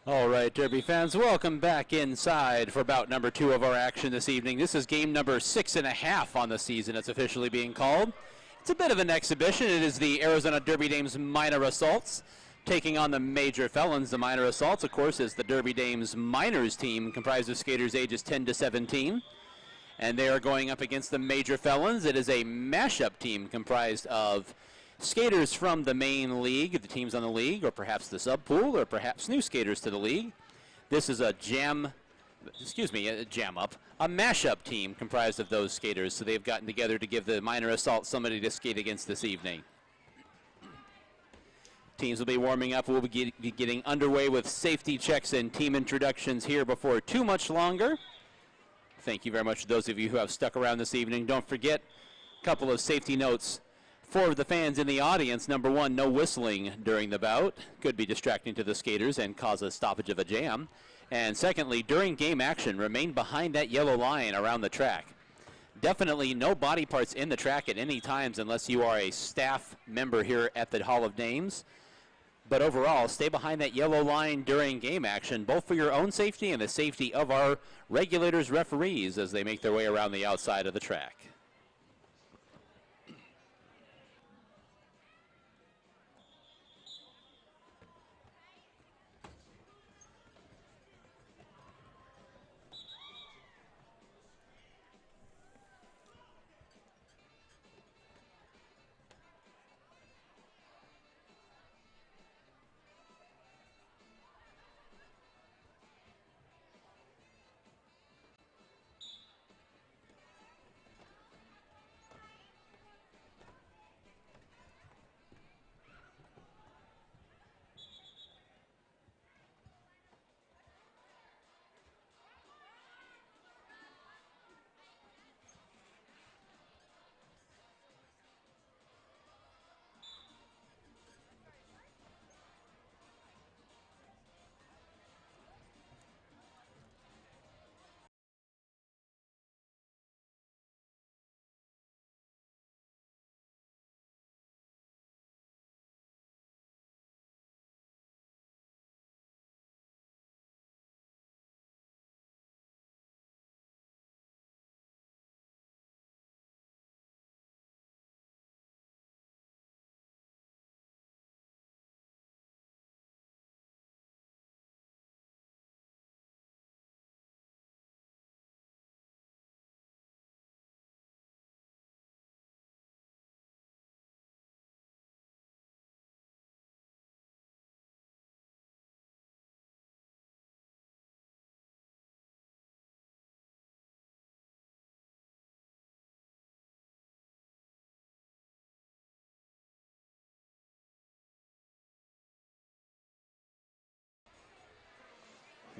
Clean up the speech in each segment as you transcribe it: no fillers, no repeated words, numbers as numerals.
All right, Derby fans, welcome back inside for bout number 2 of our action this evening. This is game number 6.5 on the season. It's officially being called. It's a bit of an exhibition. It is the Arizona Derby Dames Minor Assaults taking on the Major Felons. The Minor Assaults, of course, is the Derby Dames Minors team comprised of skaters ages 10 to 17. And they are going up against the Major Felons. It is a mashup team comprised of skaters from the main league, the teams on the league, or perhaps the sub-pool, or perhaps new skaters to the league. This is a jam up, a mashup team comprised of those skaters. So they've gotten together to give the Minor Assault somebody to skate against this evening. Teams will be warming up. We'll be getting underway with safety checks and team introductions here before too much longer. Thank you very much to those of you who have stuck around this evening. Don't forget a couple of safety notes for the fans in the audience. Number 1, no whistling during the bout. Could be distracting to the skaters and cause a stoppage of a jam. And secondly, during game action, remain behind that yellow line around the track. Definitely no body parts in the track at any times unless you are a staff member here at the Hall of Names. But overall, stay behind that yellow line during game action, both for your own safety and the safety of our regulators, referees, as they make their way around the outside of the track.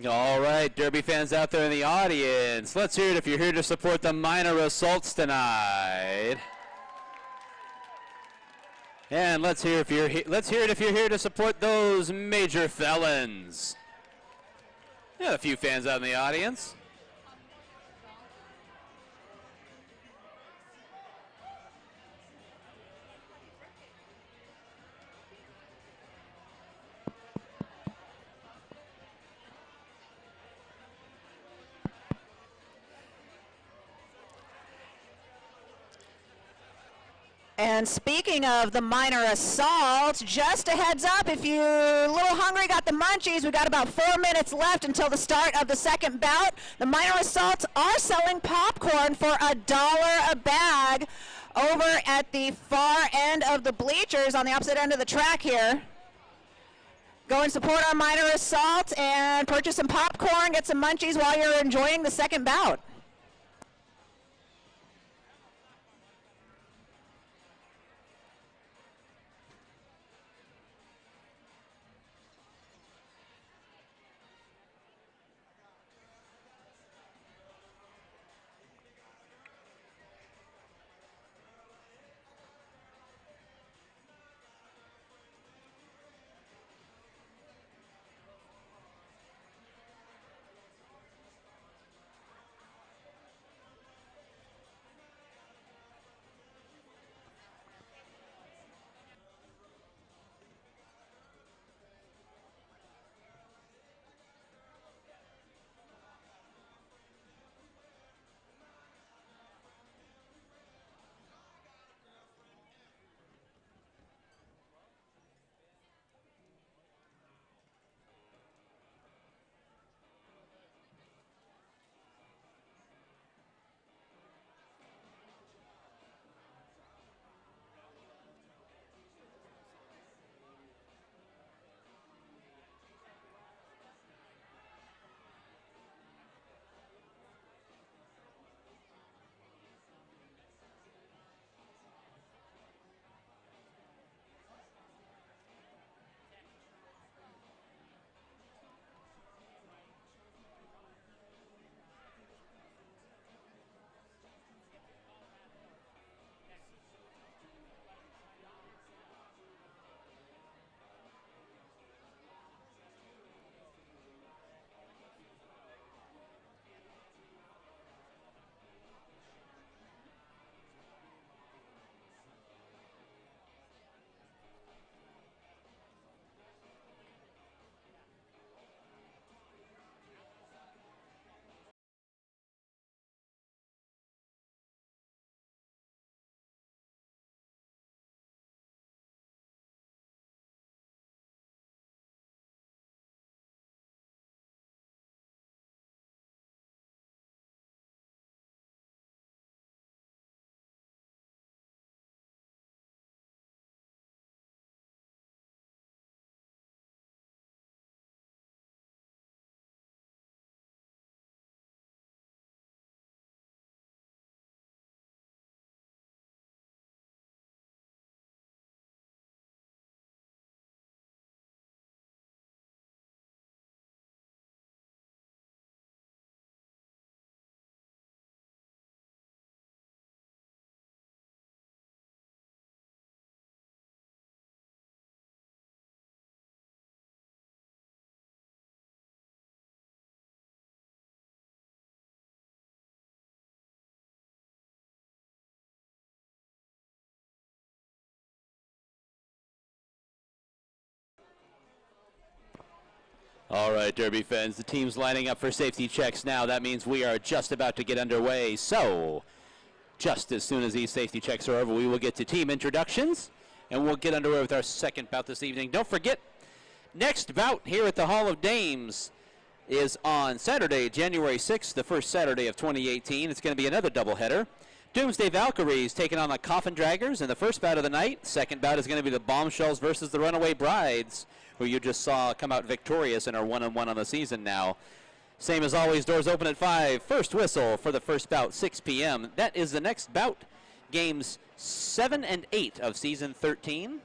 All right, Derby fans out there in the audience, let's hear it if you're here to support the Minor Assaults tonight. And let's hear it if you're here to support those Major Felons. Yeah, a few fans out in the audience. And speaking of the Minor Assaults, just a heads up, if you're a little hungry, got the munchies, we got about 4 minutes left until the start of the second bout. The Minor Assaults are selling popcorn for $1 a bag over at the far end of the bleachers on the opposite end of the track here. Go and support our Minor Assault and purchase some popcorn, get some munchies while you're enjoying the second bout. All right, Derby fans, the team's lining up for safety checks now. That means we are just about to get underway. So, just as soon as these safety checks are over, we will get to team introductions, and we'll get underway with our second bout this evening. Don't forget, next bout here at the Hall of Dames is on Saturday, January 6th, the first Saturday of 2018. It's going to be another doubleheader. Doomsday Valkyries taking on the Coffin Draggers in the first bout of the night. Second bout is going to be the Bombshells versus the Runaway Brides, who you just saw come out victorious and are 1-1 on the season now. Same as always, doors open at 5. First whistle for the first bout, 6 p.m. That is the next bout, games 7 and 8 of season 13.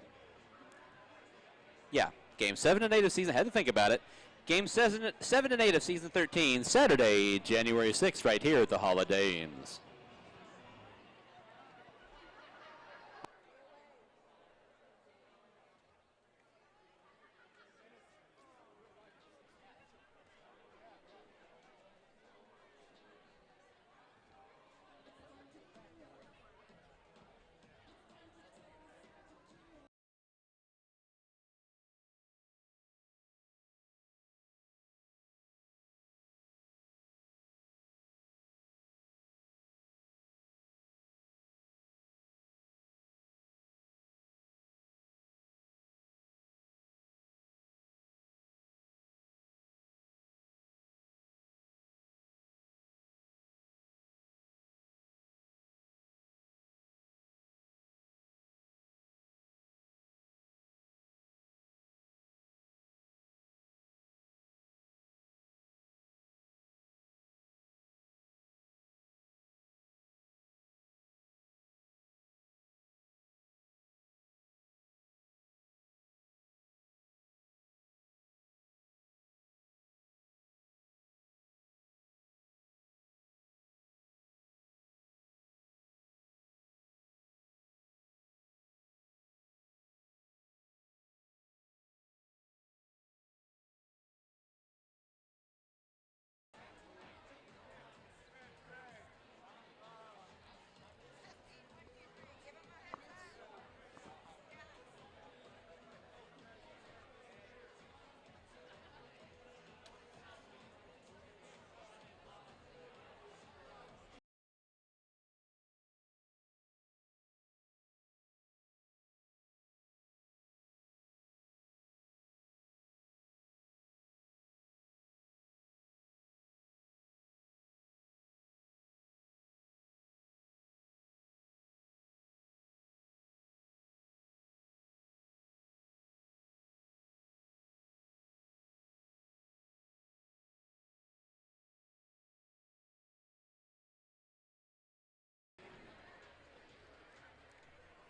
Yeah, games 7 and 8 of season, I had to think about it. Games 7 and 8 of season 13, Saturday, January 6th, right here at the Hall of Dames.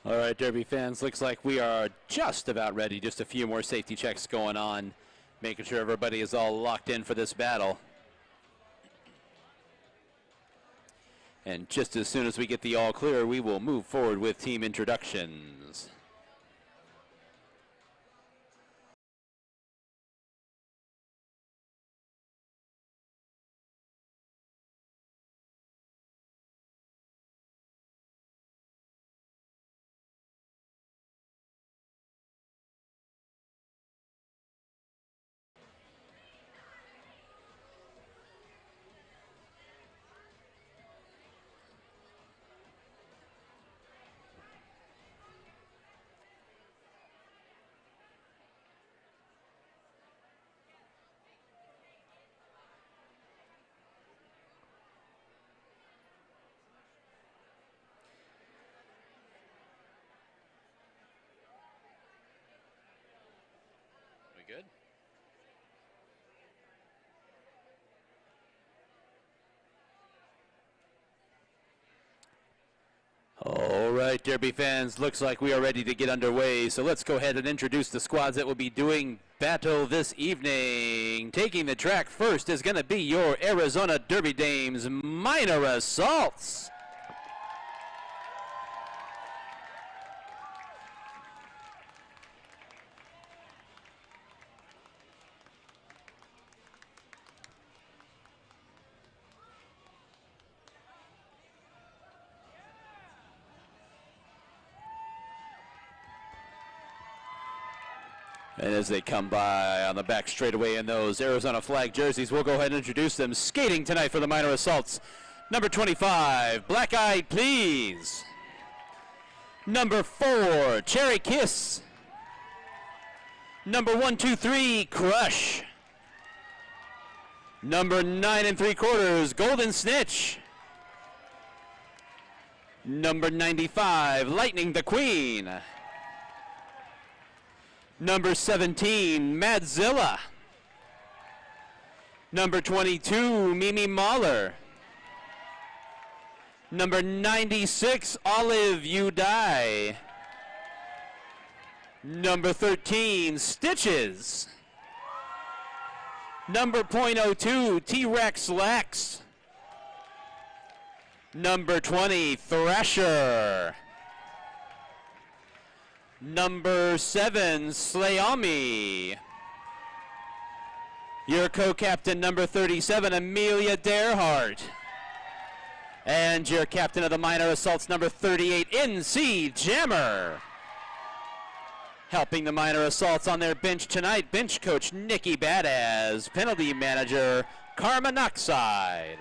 All right, Derby fans, looks like we are just about ready. Just a few more safety checks going on, making sure everybody is all locked in for this battle. And just as soon as we get the all clear, we will move forward with team introductions. We good? All right, Derby fans, looks like we are ready to get underway. So let's go ahead and introduce the squads that will be doing battle this evening. Taking the track first is going to be your Arizona Derby Dames Minor Assaults. And as they come by on the back straightaway in those Arizona flag jerseys, we'll go ahead and introduce them. Skating tonight for the Minor Assaults, number 25, Black Eyed Please. Number 4, Cherry Kiss. Number 123, Crush. Number 9 3/4, Golden Snitch. Number 95, Lightning the Queen. Number 17, Madzilla. Number 22, Mimi Mahler. Number 96, Olive You Die. Number 13, Stitches. Number .02, T-Rex Lex. Number 20, Thrasher. Number 7, Slayomi. Your co-captain, number 37, Amelia Derhart. And your captain of the Minor Assaults, number 38, NC Jammer. Helping the Minor Assaults on their bench tonight, bench coach Nikki Badaz, penalty manager Karma Knockside.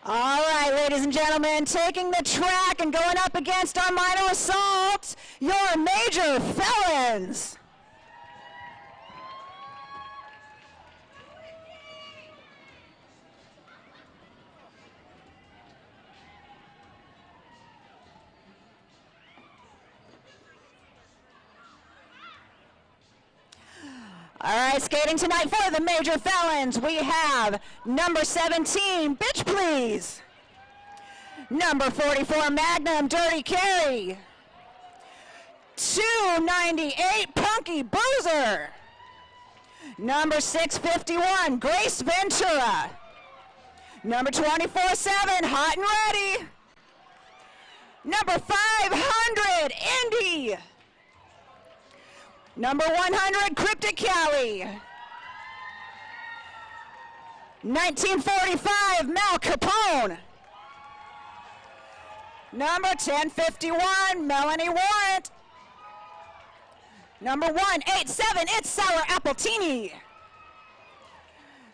All right, ladies and gentlemen, taking the track and going up against our Minor Assaults, your Major Felons. All right, skating tonight for the Major Felons, we have number 17, Bitch Please. Number 44, Magnum Dirty Carry. 298, Punky Boozer. Number 651, Grace Ventura. Number 24-7, Hot and Ready. Number 500, Indy. Number 100, Cryptic Cali. 1945, Mel Capone. Number 1051, Melanie Warrant. Number 187, It's Sour Appletini.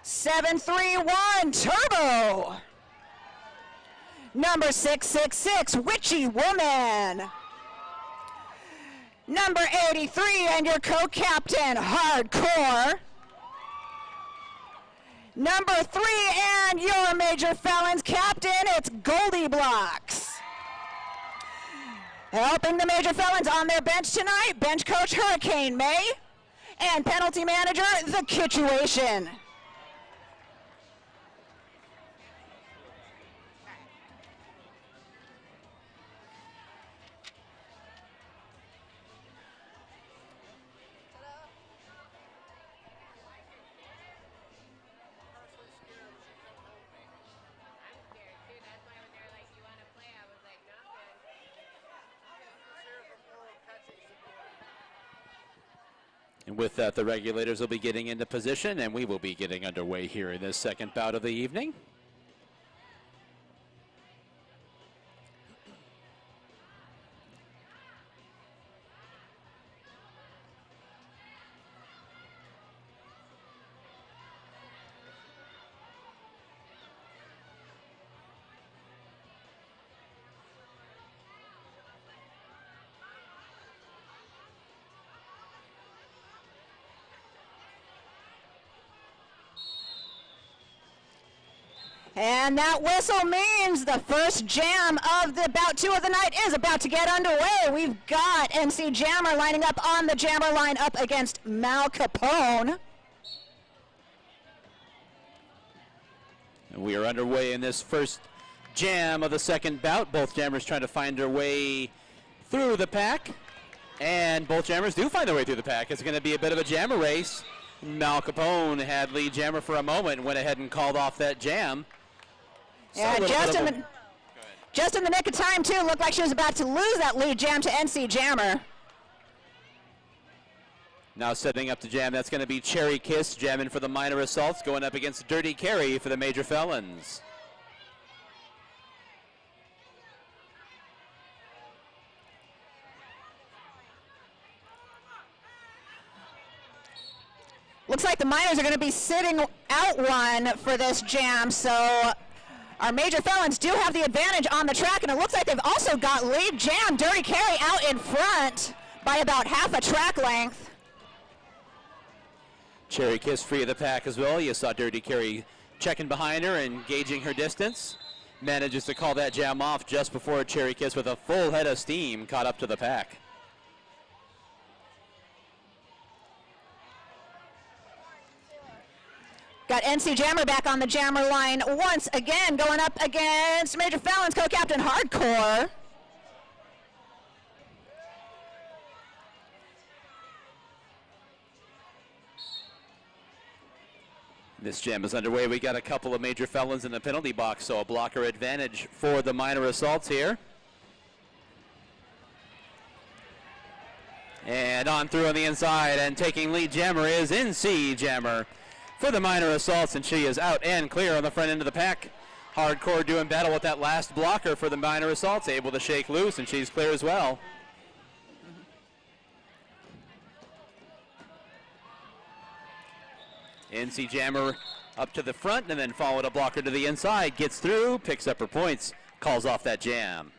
731, Turbo. Number 666, Witchy Woman. Number 83, and your co-captain, Hardcore. Number 3, and your Major Felons captain, it's Goldie Blocks. Helping the Major Felons on their bench tonight, bench coach Hurricane May, and penalty manager, The Kitchuation. And with that, the regulators will be getting into position, and we will be getting underway here in this second bout of the evening. And that whistle means the first jam of the bout 2 of the night is about to get underway. We've got MC Jammer lining up on the Jammer line up against Mal Capone. And we are underway in this first jam of the second bout. Both jammers trying to find their way through the pack. And both jammers do find their way through the pack. It's going to be a bit of a jammer race. Mal Capone had lead jammer for a moment and went ahead and called off that jam. Yeah, just in the nick of time, too. Looked like she was about to lose that lead jam to NC Jammer. Now setting up the jam, that's going to be Cherry Kiss jamming for the Minor Assaults, going up against Dirty Carry for the Major Felons. Looks like the Miners are going to be sitting out one for this jam, so our Major Felons do have the advantage on the track, and it looks like they've also got lead jam Dirty Carry out in front by about half a track length. Cherry Kiss free of the pack as well. You saw Dirty Carry checking behind her and gauging her distance. Manages to call that jam off just before Cherry Kiss with a full head of steam caught up to the pack. Got NC Jammer back on the jammer line once again, going up against Major Felons co-captain Hardcore. This jam is underway. We got a couple of Major Felons in the penalty box, so a blocker advantage for the Minor Assaults here. And on through on the inside, and taking lead jammer is NC Jammer for the Minor Assaults, and she is out and clear on the front end of the pack. Hardcore doing battle with that last blocker for the Minor Assaults, able to shake loose, and she's clear as well. NC Jammer up to the front and then followed a blocker to the inside, gets through, picks up her points, calls off that jam.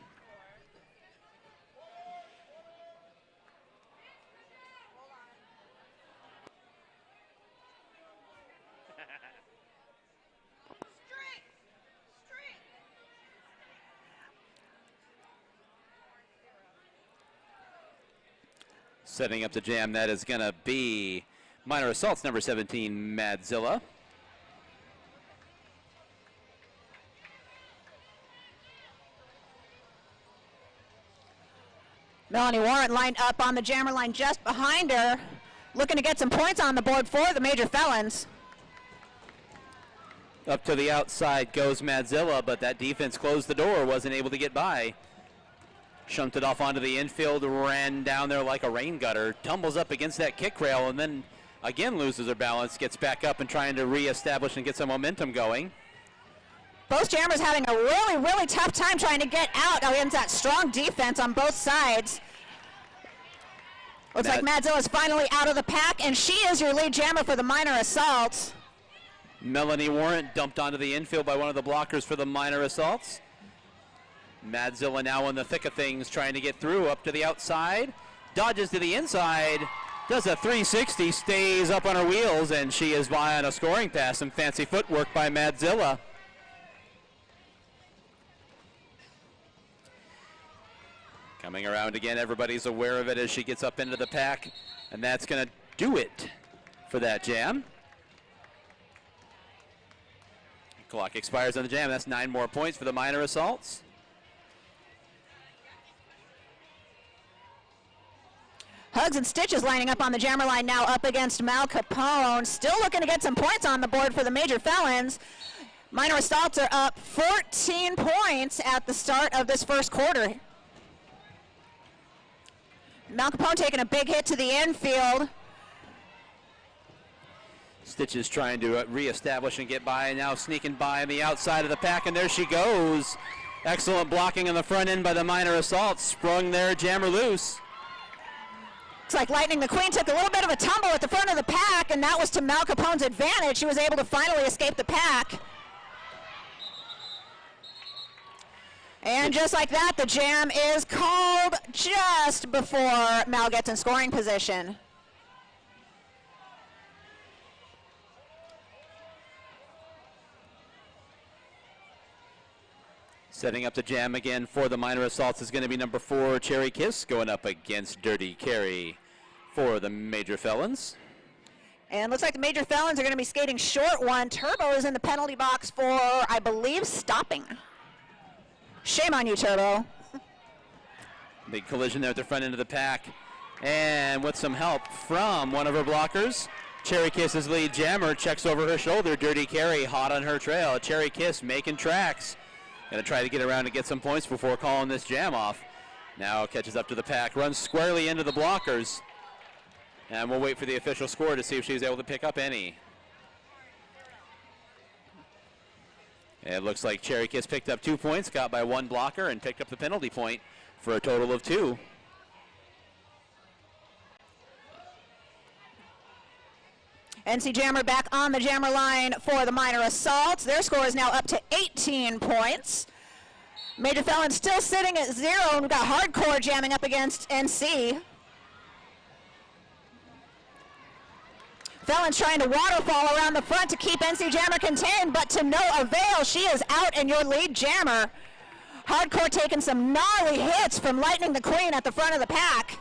Setting up the jam, that is going to be Minor Assaults number 17, Madzilla. Melanie Warren lined up on the jammer line just behind her, looking to get some points on the board for the Major Felons. Up to the outside goes Madzilla, but that defense closed the door, wasn't able to get by. Shunted off onto the infield, ran down there like a rain gutter, tumbles up against that kick rail, and then again loses her balance, gets back up and trying to reestablish and get some momentum going. Both jammers having a really, really tough time trying to get out against that strong defense on both sides. Looks like Madzilla's finally out of the pack, and she is your lead jammer for the Minor Assaults. Melanie Warren dumped onto the infield by one of the blockers for the Minor Assaults. Madzilla now in the thick of things, trying to get through up to the outside. Dodges to the inside, does a 360, stays up on her wheels, and she is by on a scoring pass. Some fancy footwork by Madzilla. Coming around again, everybody's aware of it as she gets up into the pack, and that's going to do it for that jam. Clock expires on the jam. That's 9 more points for the Minor Assaults. Hugs and Stitches lining up on the jammer line now up against Mal Capone. Still looking to get some points on the board for the Major Felons. Minor Assaults are up 14 points at the start of this first quarter. Mal Capone taking a big hit to the infield. Stitches trying to reestablish and get by, and now sneaking by on the outside of the pack, and there she goes. Excellent blocking on the front end by the Minor Assaults. Sprung their jammer loose. Looks like Lightning McQueen took a little bit of a tumble at the front of the pack, and that was to Mal Capone's advantage. She was able to finally escape the pack. And just like that, the jam is called just before Mal gets in scoring position. Setting up the jam again for the Minor Assaults is going to be number 4, Cherry Kiss, going up against Dirty Carry for the Major Felons. And looks like the Major Felons are going to be skating short one. Turbo is in the penalty box for, I believe, stopping. Shame on you, Turbo. Big collision there at the front end of the pack. And with some help from one of her blockers, Cherry Kiss's lead jammer checks over her shoulder. Dirty Carry hot on her trail. Cherry Kiss making tracks. Going to try to get around and get some points before calling this jam off. Now catches up to the pack, runs squarely into the blockers. And we'll wait for the official score to see if she's able to pick up any. It looks like Cherry Kiss picked up 2 points, got by 1 blocker, and picked up the penalty point for a total of 2. NC Jammer back on the jammer line for the minor assaults. Their score is now up to 18 points. Major Felons still sitting at 0, and we've got Hardcore jamming up against NC. Felons trying to waterfall around the front to keep NC Jammer contained, but to no avail. She is out and your lead jammer. Hardcore taking some gnarly hits from Lightning the Queen at the front of the pack.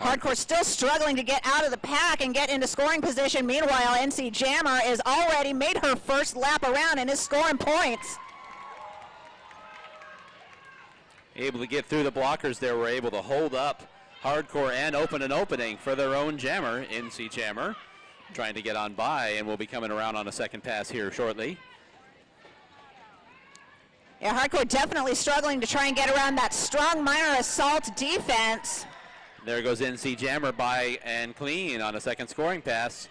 Hardcore still struggling to get out of the pack and get into scoring position. Meanwhile, NC Jammer has already made her first lap around and is scoring points. Able to get through the blockers there, were able to hold up Hardcore and open an opening for their own jammer, NC Jammer, trying to get on by, and will be coming around on a second pass here shortly. Yeah, Hardcore definitely struggling to try and get around that strong minor assault defense. There goes NC Jammer by and clean on a second scoring pass.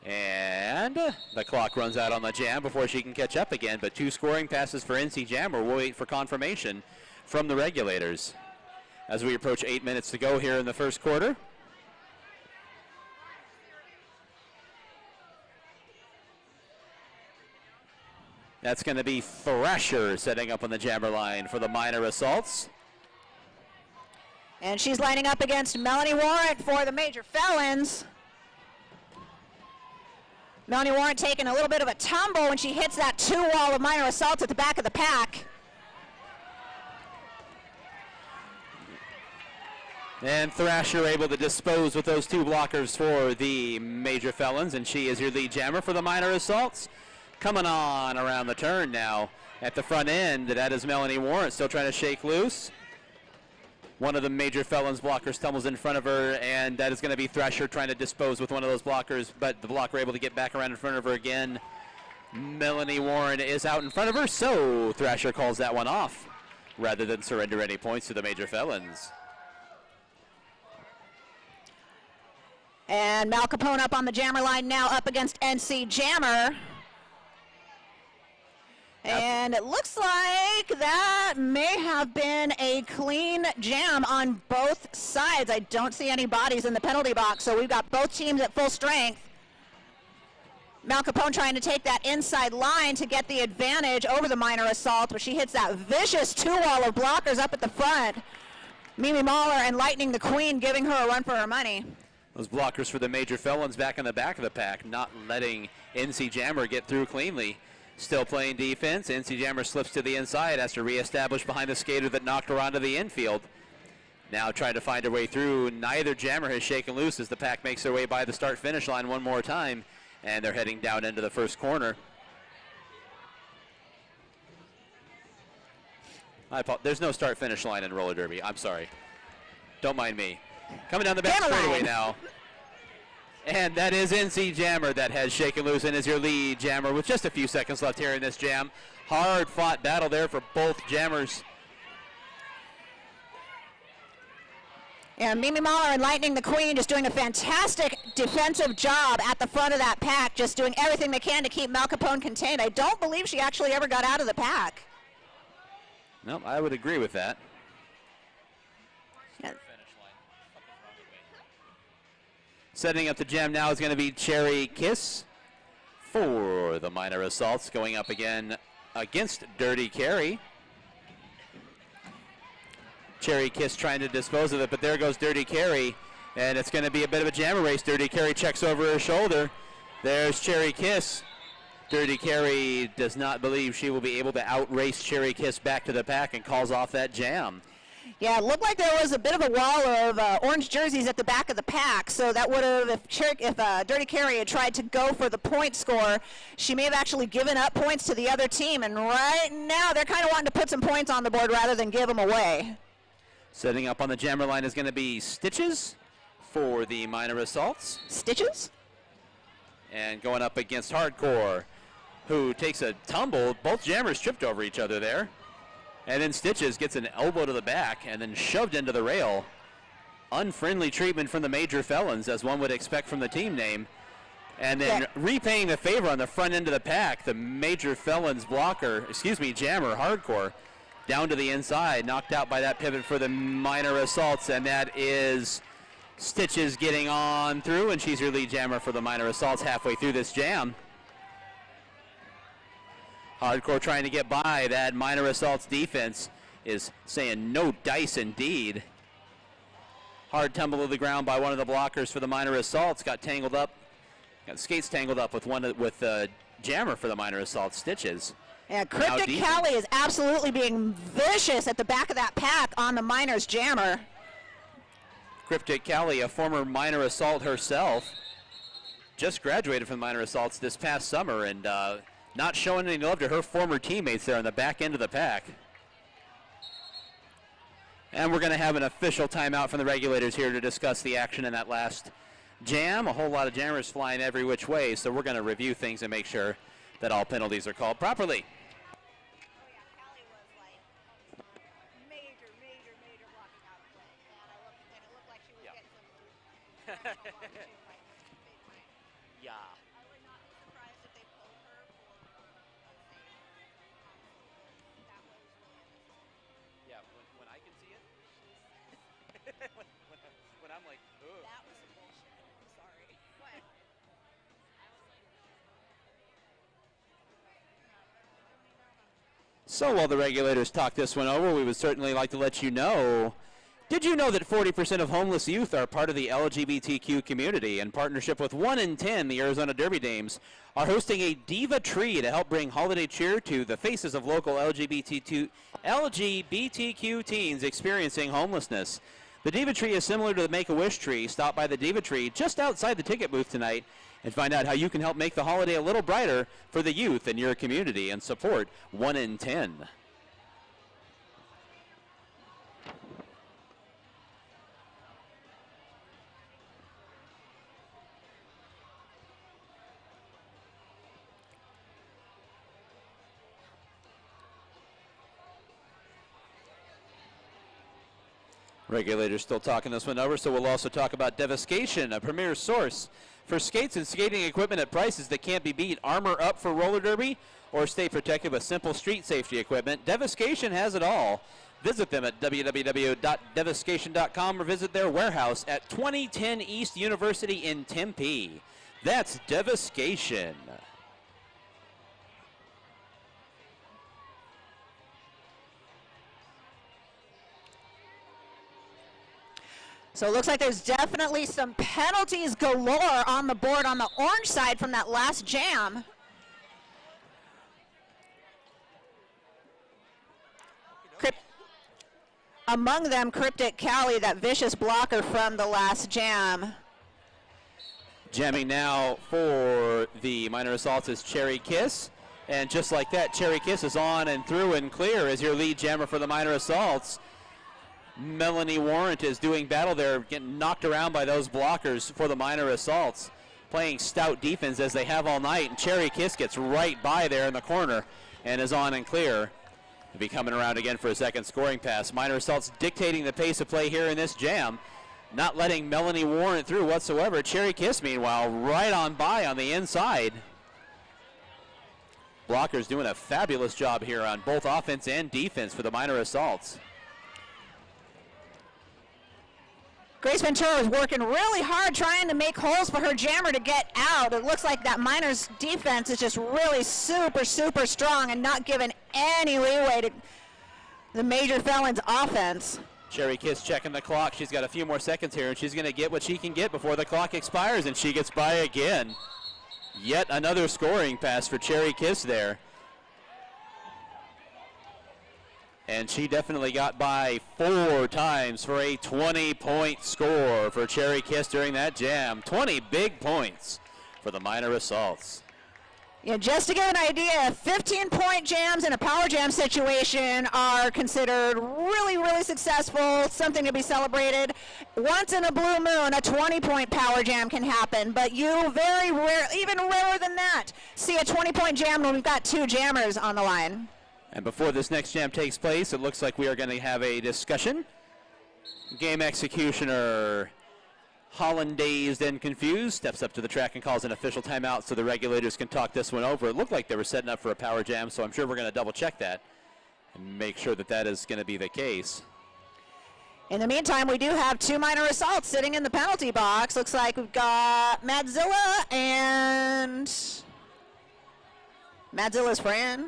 And the clock runs out on the jam before she can catch up again, but 2 scoring passes for NC Jammer. We'll wait for confirmation from the regulators as we approach 8 minutes to go here in the first quarter. That's going to be Thrasher setting up on the jammer line for the minor assaults. And she's lining up against Melanie Warrant for the Major Felons. Melanie Warrant taking a little bit of a tumble when she hits that 2-wall of minor assaults at the back of the pack. And Thrasher able to dispose with those 2 blockers for the Major Felons, and she is your lead jammer for the minor assaults. Coming on around the turn now at the front end, that is Melanie Warrant still trying to shake loose. One of the Major Felons blockers tumbles in front of her, and that is going to be Thrasher trying to dispose with one of those blockers, but the blocker able to get back around in front of her again. Melanie Warren is out in front of her, so Thrasher calls that one off rather than surrender any points to the Major Felons. And Mal Capone up on the jammer line now up against NC Jammer. And it looks like that may have been a clean jam on both sides. I don't see any bodies in the penalty box, so we've got both teams at full strength. Mal Capone trying to take that inside line to get the advantage over the minor assault, but she hits that vicious 2-wall of blockers up at the front. Mimi Mahler and Lightning the Queen giving her a run for her money. Those blockers for the Major Felons back in the back of the pack, not letting NC Jammer get through cleanly. Still playing defense. NC Jammer slips to the inside, has to reestablish behind the skater that knocked her onto the infield. Now trying to find her way through. Neither jammer has shaken loose as the pack makes their way by the start-finish line one more time, and they're heading down into the first corner. There's no start-finish line in roller derby. I'm sorry. Don't mind me. Coming down the back straightaway now. And that is NC Jammer that has shaken loose and is your lead jammer with just a few seconds left here in this jam. Hard-fought battle there for both jammers. And Mimi Mahler and Lightning the Queen just doing a fantastic defensive job at the front of that pack, just doing everything they can to keep Mal Capone contained. I don't believe she actually ever got out of the pack. No, I would agree with that. Yeah. Setting up the jam now is going to be Cherry Kiss for the minor assaults, going up again against Dirty Carrie. Cherry Kiss trying to dispose of it, but there goes Dirty Carrie, and it's going to be a bit of a jammer race. Dirty Carrie checks over her shoulder. There's Cherry Kiss. Dirty Carrie does not believe she will be able to outrace Cherry Kiss back to the pack and calls off that jam. Yeah, it looked like there was a bit of a wall of orange jerseys at the back of the pack, so that would have, if Dirty Carrie had tried to go for the point score, she may have actually given up points to the other team, and right now they're kind of wanting to put some points on the board rather than give them away. Setting up on the jammer line is going to be Stitches for the minor assaults. Stitches? And going up against Hardcore, who takes a tumble. Both jammers tripped over each other there. And then Stitches gets an elbow to the back and then shoved into the rail. Unfriendly treatment from the Major Felons, as one would expect from the team name. And then repaying the favor on the front end of the pack, the Major Felons jammer, Hardcore, down to the inside, knocked out by that pivot for the Minor Assaults, and that is Stitches getting on through, and she's your lead jammer for the Minor Assaults halfway through this jam. Hardcore trying to get by. That Minor Assaults defense is saying no dice indeed. Hard tumble to the ground by one of the blockers for the Minor Assaults. Got tangled up, got skates tangled up with the jammer for the Minor Assaults, Stitches. Yeah, Cryptic Cali is absolutely being vicious at the back of that pack on the Miners jammer. Cryptic Cali, a former Minor Assault herself, just graduated from Minor Assaults this past summer, and not showing any love to her former teammates there on the back end of the pack. And we're going to have an official timeout from the regulators here to discuss the action in that last jam. A whole lot of jammers flying every which way, so we're going to review things and make sure that all penalties are called properly. Yeah. I would not be surprised if they pulled her for unsafe. That was really Yeah, when I can see it. when I'm like, ugh. That was some bullshit. I'm sorry. What? So while the regulators talk this one over, we would certainly like to let you know, did you know that 40% of homeless youth are part of the LGBTQ community? In partnership with 1 in 10, the Arizona Derby Dames are hosting a Diva Tree to help bring holiday cheer to the faces of local LGBTQ teens experiencing homelessness. The Diva Tree is similar to the Make-A-Wish tree. Stop by the Diva Tree just outside the ticket booth tonight and find out how you can help make the holiday a little brighter for the youth in your community and support 1 in 10. Regulators still talking this one over, so we'll also talk about Devastation, a premier source for skates and skating equipment at prices that can't be beat. Armor up for roller derby or stay protected with simple street safety equipment. Devastation has it all. Visit them at www.devastation.com or visit their warehouse at 2010 East University in Tempe. That's Devastation. So it looks like there's definitely some penalties galore on the board on the orange side from that last jam. Among them, Cryptic Cali, that vicious blocker from the last jam. Jamming now for the Minor Assaults is Cherry Kiss. And just like that, Cherry Kiss is on and through and clear as your lead jammer for the Minor Assaults. Melanie Warrant is doing battle there, getting knocked around by those blockers for the Minor Assaults, playing stout defense as they have all night, and Cherry Kiss gets right by there in the corner and is on and clear. He'll be coming around again for a second scoring pass. Minor Assaults dictating the pace of play here in this jam, not letting Melanie Warrant through whatsoever. Cherry Kiss, meanwhile, right on by on the inside. Blockers doing a fabulous job here on both offense and defense for the Minor Assaults. Grace Ventura is working really hard trying to make holes for her jammer to get out. It looks like that Miners defense is just really super, super strong and not giving any leeway to the Major Felons offense. Cherry Kiss checking the clock. She's got a few more seconds here, and she's going to get what she can get before the clock expires, and she gets by again. Yet another scoring pass for Cherry Kiss there. And she definitely got by 4 times for a 20-point score for Cherry Kiss during that jam. 20 big points for the Minor Assaults. Yeah, just to get an idea, 15-point jams in a power jam situation are considered really, really successful, something to be celebrated. Once in a blue moon, a 20-point power jam can happen, but you very rare, even rarer than that, see a 20-point jam when we've got 2 jammers on the line. And before this next jam takes place, it looks like we are going to have a discussion. Game executioner, Holland dazed and confused, steps up to the track and calls an official timeout so the regulators can talk this one over. It looked like they were setting up for a power jam, so I'm sure we're going to double check that and make sure that that is going to be the case. In the meantime, we do have 2 minor assaults sitting in the penalty box. Looks like we've got Madzilla and Madzilla's friend.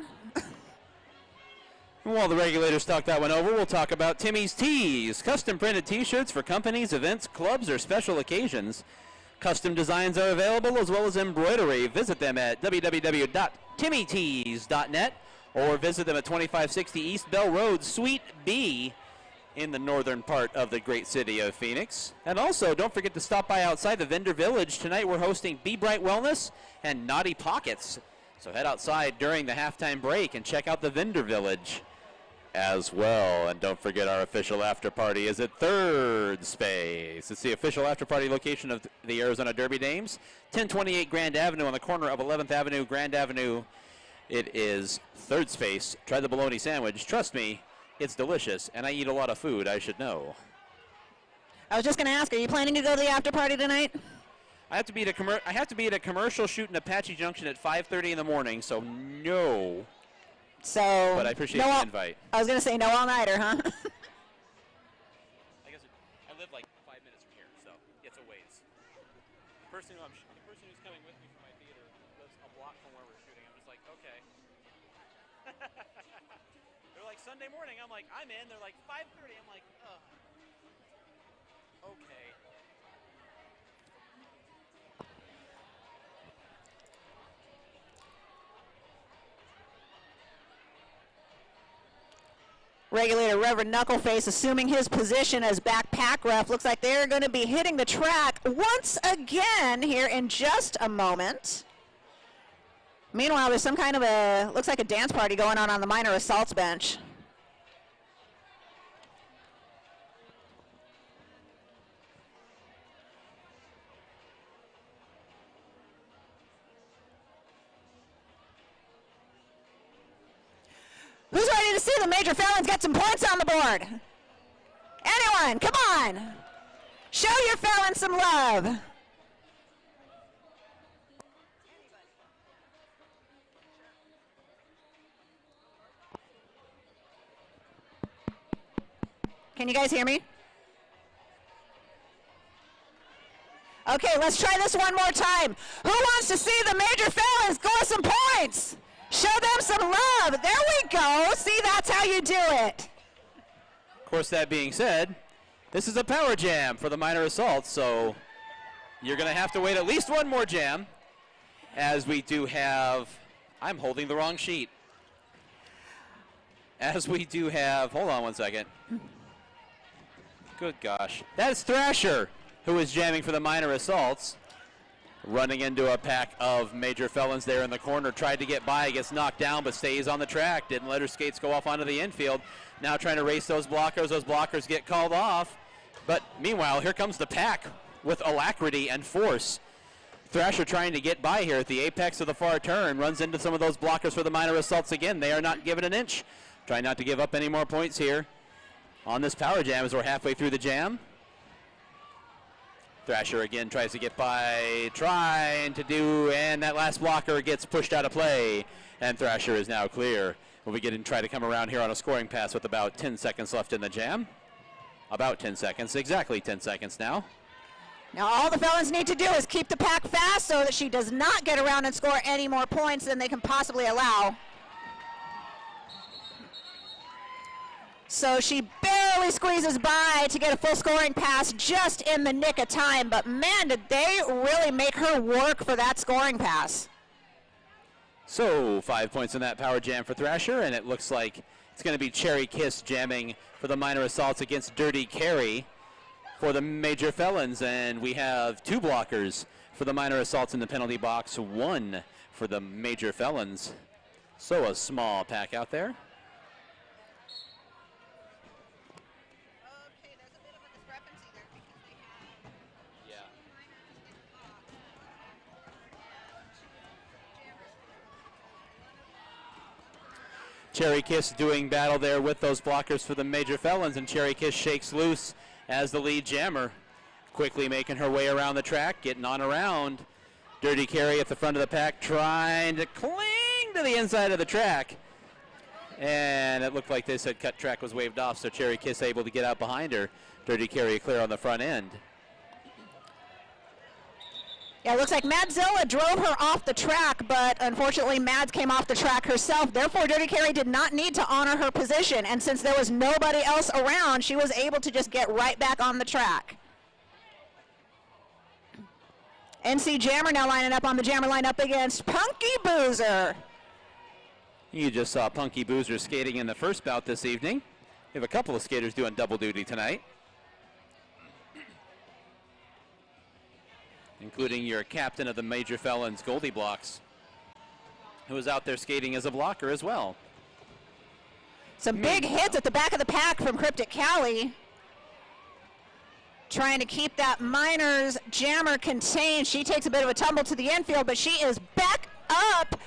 While the regulators talk that one over, we'll talk about Timmy's Tees. Custom printed t-shirts for companies, events, clubs, or special occasions. Custom designs are available as well as embroidery. Visit them at www.timmytees.net or visit them at 2560 East Bell Road, Suite B in the northern part of the great city of Phoenix. And also, don't forget to stop by outside the Vendor Village. Tonight we're hosting Be Bright Wellness and Naughty Pockets. So head outside during the halftime break and check out the Vendor Village as well. And don't forget our official after party is at Third Space. It's the official after party location of the Arizona Derby Dames, 1028 Grand Avenue on the corner of 11th Avenue, Grand Avenue. It is Third Space. Try the bologna sandwich. Trust me, it's delicious, and I eat a lot of food, I should know. I was just going to ask, are you planning to go to the after party tonight? I have to be at a commercial shoot in Apache Junction at 5:30 in the morning, so no. So, but I appreciate the invite. I was going to say no all-nighter, huh? I guess I live like 5 minutes from here, so it's a ways. The person who's coming with me from my theater lives a block from where we're shooting. I'm just like, okay. They're like, Sunday morning. I'm like, I'm in. They're like, 5:30. I'm like, ugh. Okay. Regulator Reverend Knuckleface assuming his position as back pack ref. Looks like they're going to be hitting the track once again here in just a moment. Meanwhile, there's some kind of looks like a dance party going on the minor assaults bench. Who's ready to see the major felons get some points on the board? Anyone, come on. Show your felons some love. Can you guys hear me? Okay, let's try this one more time. Who wants to see the major felons score some points? Show them some love. There we go. See, that's how you do it. Of course, that being said, this is a power jam for the minor assaults, so you're going to have to wait at least one more jam, as we do have, I'm holding the wrong sheet. As we do have, hold on one second. Good gosh. That is Thrasher, who is jamming for the minor assaults. Running into a pack of major felons there in the corner. Tried to get by, gets knocked down, but stays on the track. Didn't let her skates go off onto the infield. Now trying to race those blockers. Those blockers get called off. But meanwhile, here comes the pack with alacrity and force. Thrasher trying to get by here at the apex of the far turn. Runs into some of those blockers for the minor assaults again. They are not giving an inch. Trying not to give up any more points here on this power jam as we're halfway through the jam. Thrasher again tries to get by, and that last blocker gets pushed out of play, and Thrasher is now clear. We'll be getting try to come around here on a scoring pass with about 10 seconds left in the jam. About 10 seconds, exactly 10 seconds now. Now all the felons need to do is keep the pack fast so that she does not get around and score any more points than they can possibly allow. So she barely squeezes by to get a full scoring pass just in the nick of time. But man, did they really make her work for that scoring pass. So 5 points in that power jam for Thrasher, and it looks like it's going to be Cherry Kiss jamming for the minor assaults against Dirty Carry for the major felons. And we have 2 blockers for the minor assaults in the penalty box, 1 for the major felons. So a small pack out there. Cherry Kiss doing battle there with those blockers for the major felons, and Cherry Kiss shakes loose as the lead jammer. Quickly making her way around the track, getting on around. Dirty Carry at the front of the pack, trying to cling to the inside of the track. And it looked like they said cut track was waved off, so Cherry Kiss able to get out behind her. Dirty Carry clear on the front end. Yeah, it looks like Madzilla drove her off the track, but unfortunately Mads came off the track herself. Therefore, Dirty Carry did not need to honor her position. And since there was nobody else around, she was able to just get right back on the track. NC Jammer now lining up on the Jammer lineup against Punky Boozer. You just saw Punky Boozer skating in the first bout this evening. We have a couple of skaters doing double duty tonight, including your captain of the Major Felons, Goldie Blocks, who was out there skating as a blocker as well. Some big hits at the back of the pack from Cryptic Callie. Trying to keep that Miners Jammer contained. She takes a bit of a tumble to the infield, but she is back up.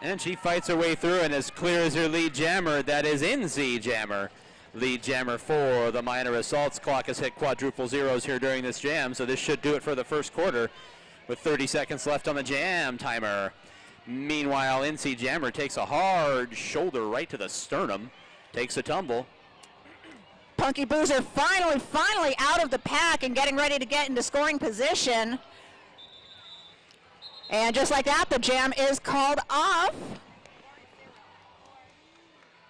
And she fights her way through, and as clear as her lead jammer, that is NC Jammer. Lead jammer for the Minor Assaults. Clock has hit quadruple zeros here during this jam, so this should do it for the first quarter with 30 seconds left on the jam timer. Meanwhile, NC Jammer takes a hard shoulder right to the sternum, takes a tumble. Punky Boozer finally out of the pack and getting ready to get into scoring position. And just like that, the jam is called off.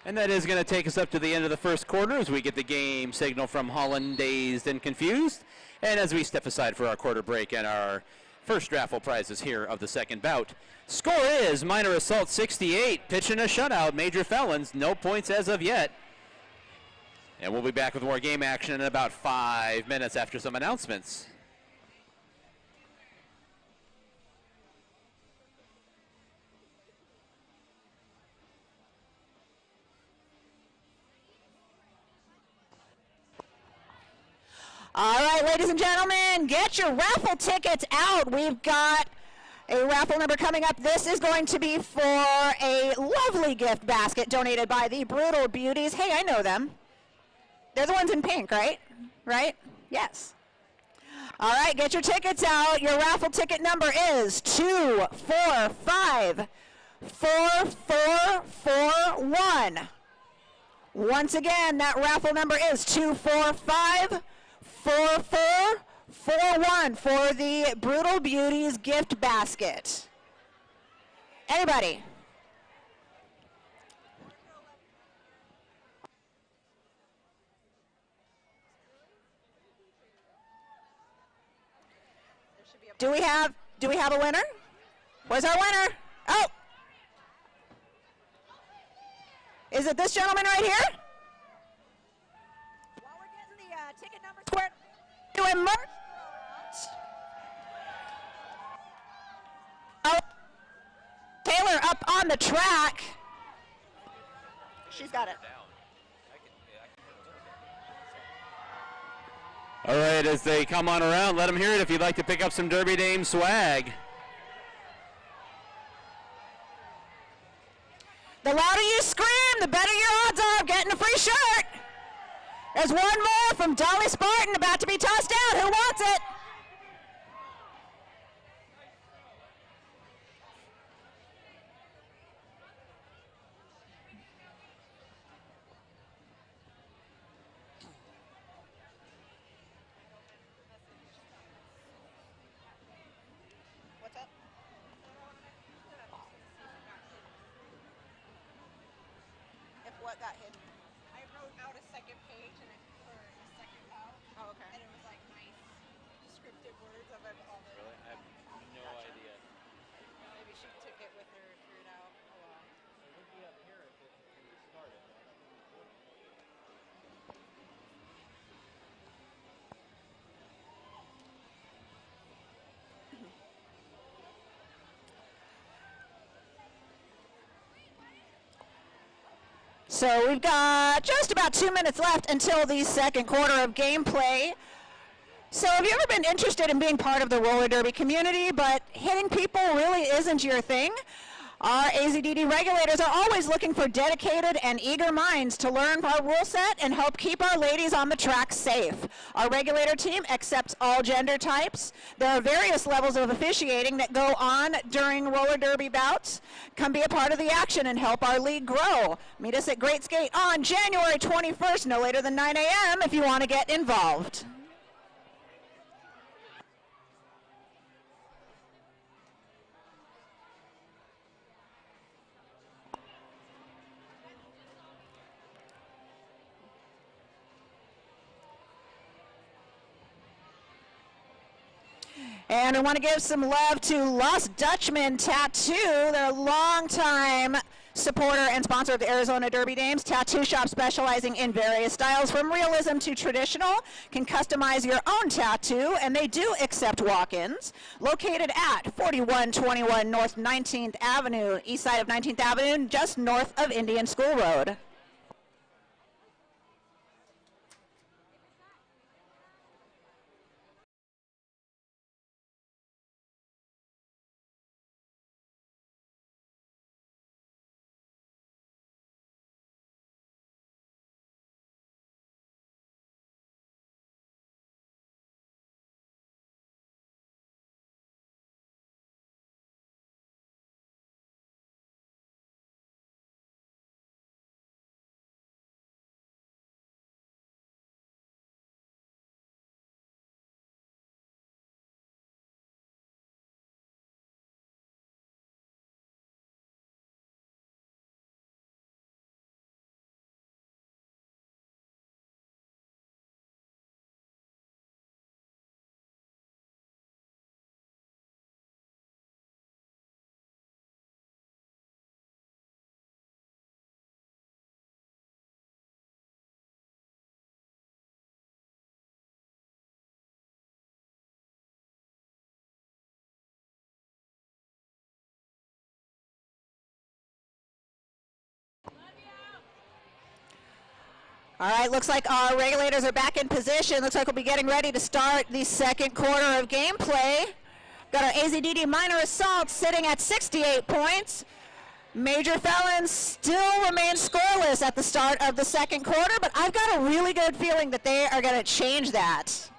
And that is going to take us up to the end of the first quarter as we get the game signal from Holland, Dazed and Confused. And as we step aside for our quarter break and our first raffle prizes here of the second bout. Score is Minor Assault 68, pitching a shutout. Major Felons, no points as of yet. And we'll be back with more game action in about 5 minutes after some announcements. All right, ladies and gentlemen, get your raffle tickets out. We've got a raffle number coming up. This is going to be for a lovely gift basket donated by the Brutal Beauties. Hey, I know them. They're the ones in pink, right? Right? Yes. All right, get your tickets out. Your raffle ticket number is 2454441. Once again, that raffle number is 2454441 for the Brutal Beauties gift basket. Anybody? Do we have a winner? Where's our winner? Oh. Is it this gentleman right here? While we're getting the ticket number squared to emerge. Oh, Taylor up on the track. She's got it. All right, as they come on around, let them hear it if you'd like to pick up some Derby Dame swag. The louder you scream, the better your odds are of getting a free shirt. There's one more from Dolly Spartan about to be tossed out. Who wants it? What got hidden? I wrote out a second page and for a second bout. Oh, okay. And it was like nice descriptive words of it all the. Really? I have no idea. Maybe she took it with her and threw it out along. It would be up here if it started. So we've got just about 2 minutes left until the second quarter of gameplay. So have you ever been interested in being part of the roller derby community, but hitting people really isn't your thing? Our AZDD regulators are always looking for dedicated and eager minds to learn our rule set and help keep our ladies on the track safe. Our regulator team accepts all gender types. There are various levels of officiating that go on during roller derby bouts. Come be a part of the action and help our league grow. Meet us at Great Skate on January 21st, no later than 9 a.m. if you want to get involved. And I want to give some love to Lost Dutchman Tattoo. They're a longtime supporter and sponsor of the Arizona Derby Dames. Tattoo shop specializing in various styles from realism to traditional. Can customize your own tattoo, and they do accept walk-ins. Located at 4121 North 19th Avenue, east side of 19th Avenue, just north of Indian School Road. All right, looks like our regulators are back in position. Looks like we'll be getting ready to start the second quarter of gameplay. Got our AZDD minor assault sitting at 68 points. Major Felons still remain scoreless at the start of the second quarter, but I've got a really good feeling that they are going to change that.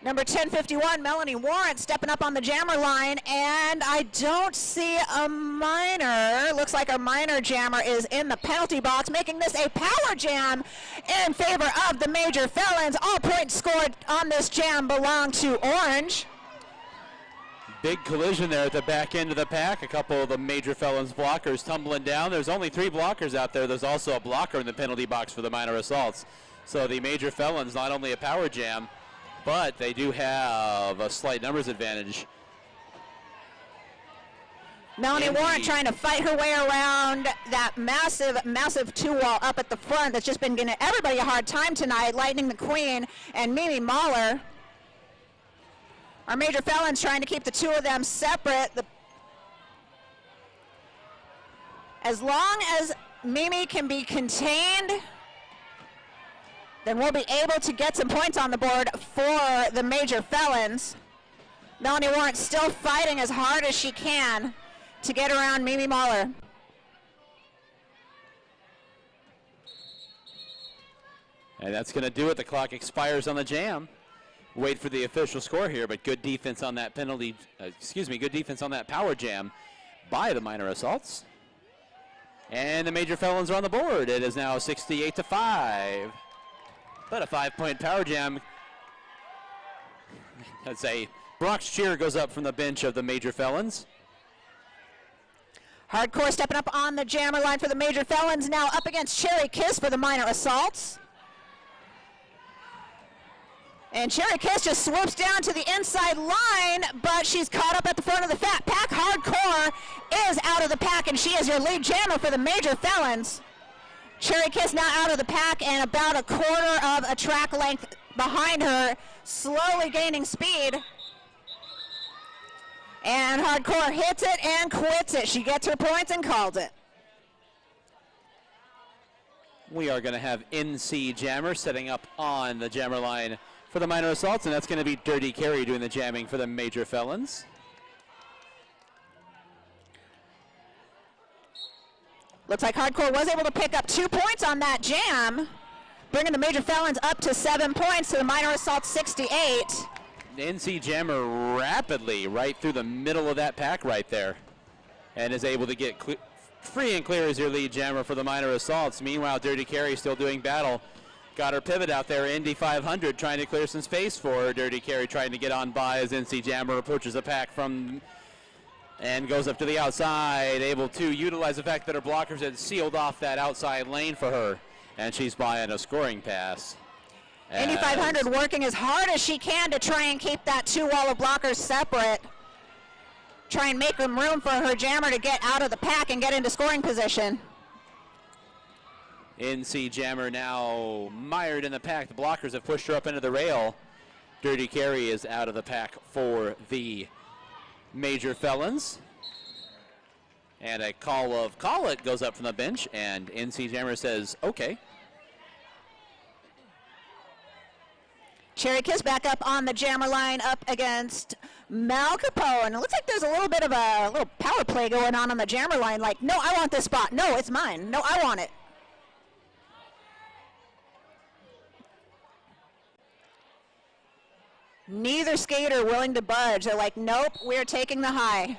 Number 1051, Melanie Warren, stepping up on the jammer line, and I don't see a minor. Looks like our minor jammer is in the penalty box, making this a power jam in favor of the Major Felons. All points scored on this jam belong to Orange. Big collision there at the back end of the pack. A couple of the Major Felons blockers tumbling down. There's only 3 blockers out there. There's also a blocker in the penalty box for the minor assaults. So the Major Felons, not only a power jam, but they do have a slight numbers advantage. Melanie Warren trying to fight her way around that massive 2-wall up at the front that's just been giving everybody a hard time tonight. Lightning the Queen and Mimi Mahler. Our Major Felons trying to keep the two of them separate. As long as Mimi can be contained, then we'll be able to get some points on the board for the Major Felons. Melanie Warren still fighting as hard as she can to get around Mimi Mahler. And that's going to do it. The clock expires on the jam. Wait for the official score here, but good defense on that good defense on that power jam by the minor assaults. And the Major Felons are on the board. It is now 68-5. But a 5-point power jam. That's a Bronx cheer goes up from the bench of the Major Felons. Hardcore stepping up on the jammer line for the Major Felons, now up against Cherry Kiss for the minor assaults. And Cherry Kiss just swoops down to the inside line, but she's caught up at the front of the pack. Hardcore is out of the pack, and she is your lead jammer for the Major Felons. Cherry Kiss now out of the pack and about a quarter of a track length behind her, slowly gaining speed. And Hardcore hits it and quits it. She gets her points and calls it. We are going to have NC Jammer setting up on the jammer line for the minor assaults, and that's going to be Dirty Carey doing the jamming for the Major Felons. Looks like Hardcore was able to pick up 2 points on that jam, bringing the Major Felons up to 7 points to the Minor Assault 68. NC Jammer rapidly right through the middle of that pack right there, and is able to get free and clear as your lead jammer for the Minor Assaults. Meanwhile, Dirty Carry still doing battle. Got her pivot out there, Indy 500, trying to clear some space for her. Dirty Carry trying to get on by as NC Jammer approaches the pack from and goes up to the outside, able to utilize the fact that her blockers had sealed off that outside lane for her, and she's buying a scoring pass. Indy 500 working as hard as she can to try and keep that 2 wall of blockers separate. Try and make them room for her jammer to get out of the pack and get into scoring position. NC Jammer now mired in the pack. The blockers have pushed her up into the rail. Dirty Carry is out of the pack for the Major Felons. And a call it goes up from the bench, and NC Jammer says, okay. Cherry Kiss back up on the jammer line up against Mal Capone. It looks like there's a little bit of a little power play going on the jammer line. Like, no, I want this spot. No, it's mine. No, I want it. Neither skater willing to budge. They're like, nope, we're taking the high.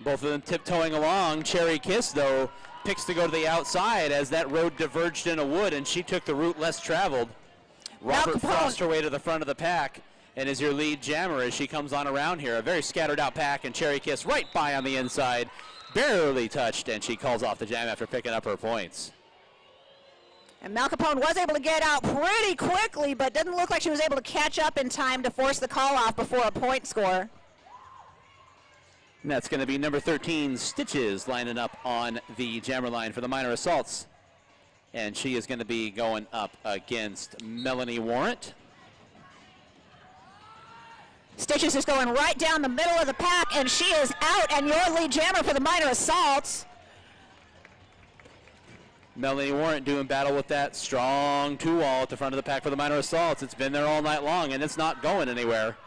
Both of them tiptoeing along. Cherry Kiss, though, picks to go to the outside as that road diverged in a wood, and she took the route less traveled. Robert Frost her way to the front of the pack and is your lead jammer as she comes on around here. A very scattered out pack, and Cherry Kiss right by on the inside. Barely touched, and she calls off the jam after picking up her points. And Mal Capone was able to get out pretty quickly, but didn't look like she was able to catch up in time to force the call off before a point score. And that's going to be number 13, Stitches, lining up on the jammer line for the Minor Assaults. And she is going to be going up against Melanie Warrant. Stitches is going right down the middle of the pack, and she is out, and your lead jammer for the Minor Assaults. Melanie Warrant doing battle with that strong 2-wall at the front of the pack for the Minor Assaults. It's been there all night long, and it's not going anywhere.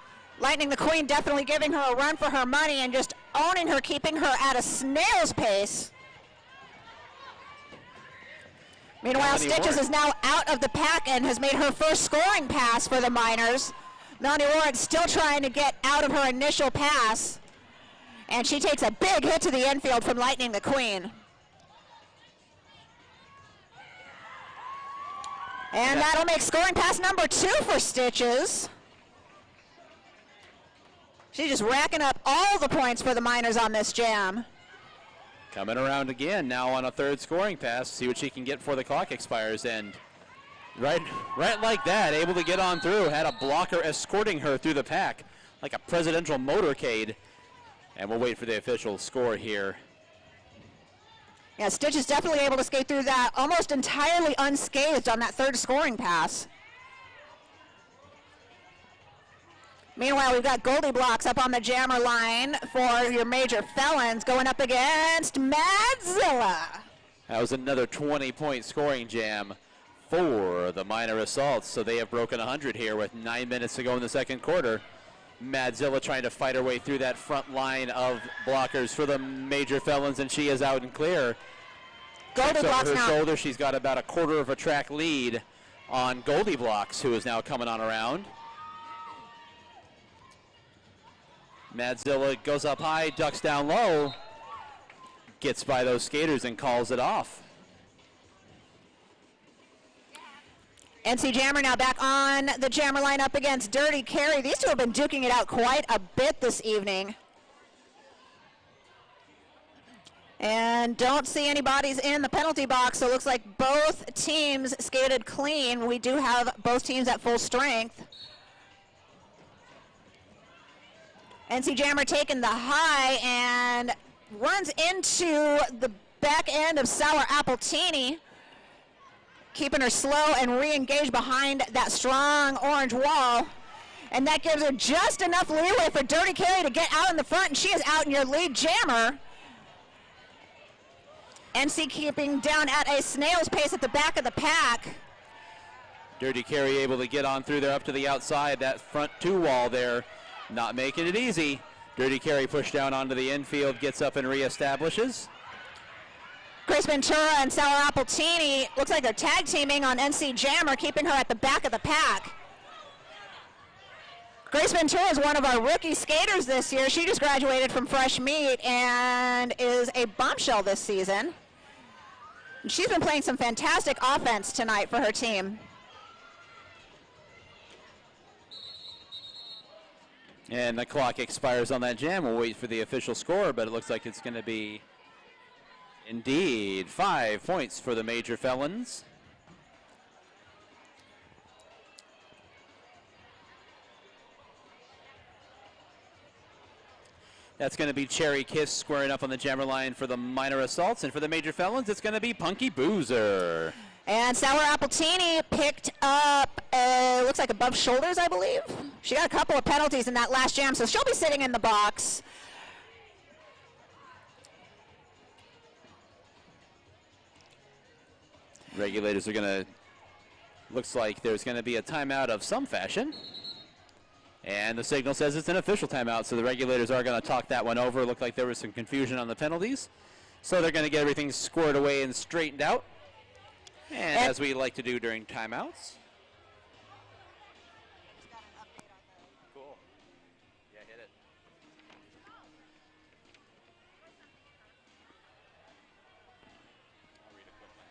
Lightning the Queen definitely giving her a run for her money and just owning her, keeping her at a snail's pace. Meanwhile, Melanie Stitches Warrant is now out of the pack and has made her first scoring pass for the Miners. Melanie Warrant still trying to get out of her initial pass, and she takes a big hit to the infield from Lightning the Queen. And that'll make scoring pass number 2 for Stitches. She's just racking up all the points for the Miners on this jam. Coming around again now on a third scoring pass. See what she can get before the clock expires. And right like that, able to get on through. Had a blocker escorting her through the pack like a presidential motorcade. And we'll wait for the official score here. Yeah, Stitch is definitely able to skate through that almost entirely unscathed on that third scoring pass. Meanwhile, we've got Goldie Blocks up on the jammer line for your Major Felons going up against Madzilla. That was another 20-point scoring jam for the Minor Assaults. So they have broken 100 here with 9 minutes to go in the second quarter. Madzilla trying to fight her way through that front line of blockers for the Major Felons, and she is out and clear. Goldie Blocks over her now. shoulder, she's got about a quarter of a track lead on Goldie Blocks, who is now coming on around. Madzilla goes up high, ducks down low, gets by those skaters and calls it off. NC Jammer now back on the jammer line up against Dirty Carry. These two have been duking it out quite a bit this evening. And don't see any bodies in the penalty box, so it looks like both teams skated clean. We do have both teams at full strength. NC Jammer taking the high and runs into the back end of Sour Appletini, keeping her slow and re-engaged behind that strong orange wall. And that gives her just enough leeway for Dirty Carry to get out in the front, and she is out in your lead jammer. NC keeping down at a snail's pace at the back of the pack. Dirty Carry able to get on through there up to the outside, that front 2 wall there. Not making it easy. Dirty carry pushed down onto the infield, gets up and reestablishes. Grace Ventura and Sour Appletini, looks like they're tag teaming on NC Jammer, keeping her at the back of the pack. Grace Ventura is one of our rookie skaters this year. She just graduated from Fresh Meat and is a bombshell this season. She's been playing some fantastic offense tonight for her team. And the clock expires on that jam. We'll wait for the official score, but it looks like it's going to be indeed 5 points for the Major Felons. That's going to be Cherry Kiss squaring up on the jammer line for the Minor Assaults. And for the Major Felons, it's going to be Punky Boozer. And Sour Appletini picked up, looks like above shoulders, I believe. She got a couple of penalties in that last jam, so she'll be sitting in the box. Regulators are going to, looks like there's going to be a timeout of some fashion. And the signal says it's an official timeout, so the regulators are going to talk that one over. It looked like there was some confusion on the penalties. So they're going to get everything squared away and straightened out. And as we like to do during timeouts. Cool. Yeah, hit it. I'll read it quickly.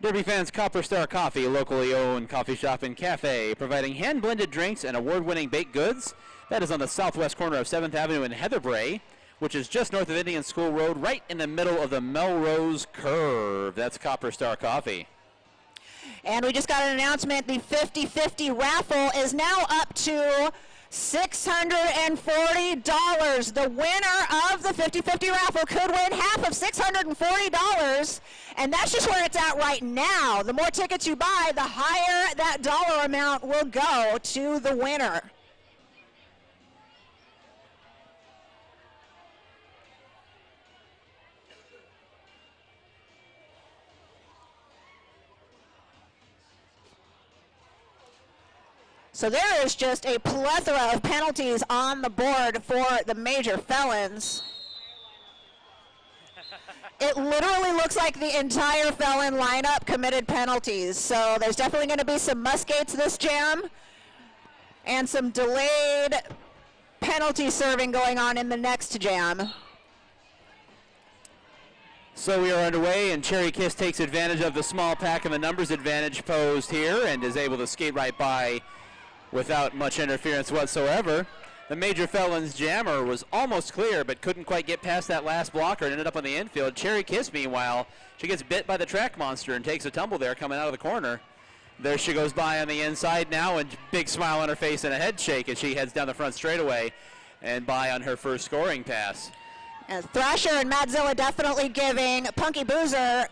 Derby Fans Copper Star Coffee, locally owned coffee shop and cafe, providing hand-blended drinks and award-winning baked goods. That is on the southwest corner of 7th Avenue in Heatherbray, which is just north of Indian School Road, right in the middle of the Melrose Curve. That's Copper Star Coffee. And we just got an announcement. The 50-50 raffle is now up to $640. The winner of the 50-50 raffle could win half of $640. And that's just where it's at right now. The more tickets you buy, the higher that dollar amount will go to the winner. So there is just a plethora of penalties on the board for the Major Felons. It literally looks like the entire Felon lineup committed penalties. So there's definitely going to be some muskates this jam and some delayed penalty serving going on in the next jam. So we are underway, and Cherry Kiss takes advantage of the small pack and the numbers advantage posed here and is able to skate right by without much interference whatsoever. The Major Felons jammer was almost clear, but couldn't quite get past that last blocker and ended up on the infield. Cherry Kiss, meanwhile, she gets bit by the track monster and takes a tumble there coming out of the corner. There she goes by on the inside now, and big smile on her face and a head shake as she heads down the front straightaway and by on her first scoring pass. And Thrasher and Madzilla definitely giving Punky Boozer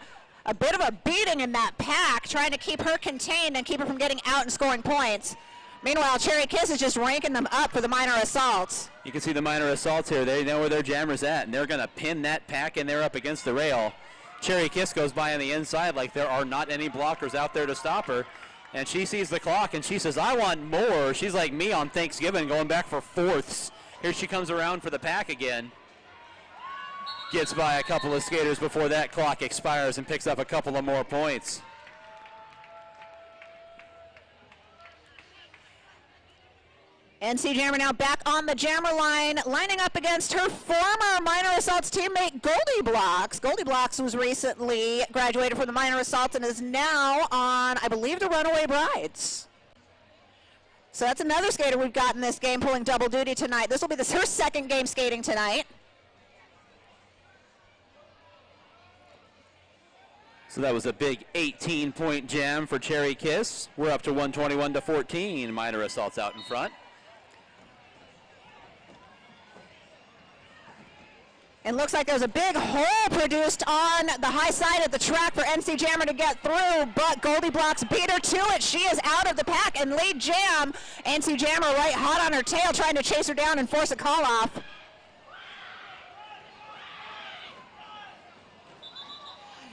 a bit of a beating in that pack, trying to keep her contained and keep her from getting out and scoring points. Meanwhile, Cherry Kiss is just ranking them up for the Minor Assaults. You can see the Minor Assaults here. They know where their jammer's at, and they're going to pin that pack in there up against the rail. Cherry Kiss goes by on the inside like there are not any blockers out there to stop her. And she sees the clock, and she says, I want more. She's like me on Thanksgiving, going back for fourths. Here she comes around for the pack again. Gets by a couple of skaters before that clock expires and picks up a couple of more points. NC Jammer now back on the jammer line, lining up against her former Minor Assaults teammate, Goldie Blocks. Goldie Blocks was recently graduated from the Minor Assaults and is now on, I believe, the Runaway Brides. So that's another skater we've got in this game pulling double duty tonight. This will be her second game skating tonight. So that was a big 18-point jam for Cherry Kiss. We're up to 121-14. Minor Assaults out in front. And looks like there's a big hole produced on the high side of the track for NC Jammer to get through, but Goldie Blocks beat her to it. She is out of the pack and lead jam. NC Jammer right hot on her tail, trying to chase her down and force a call off.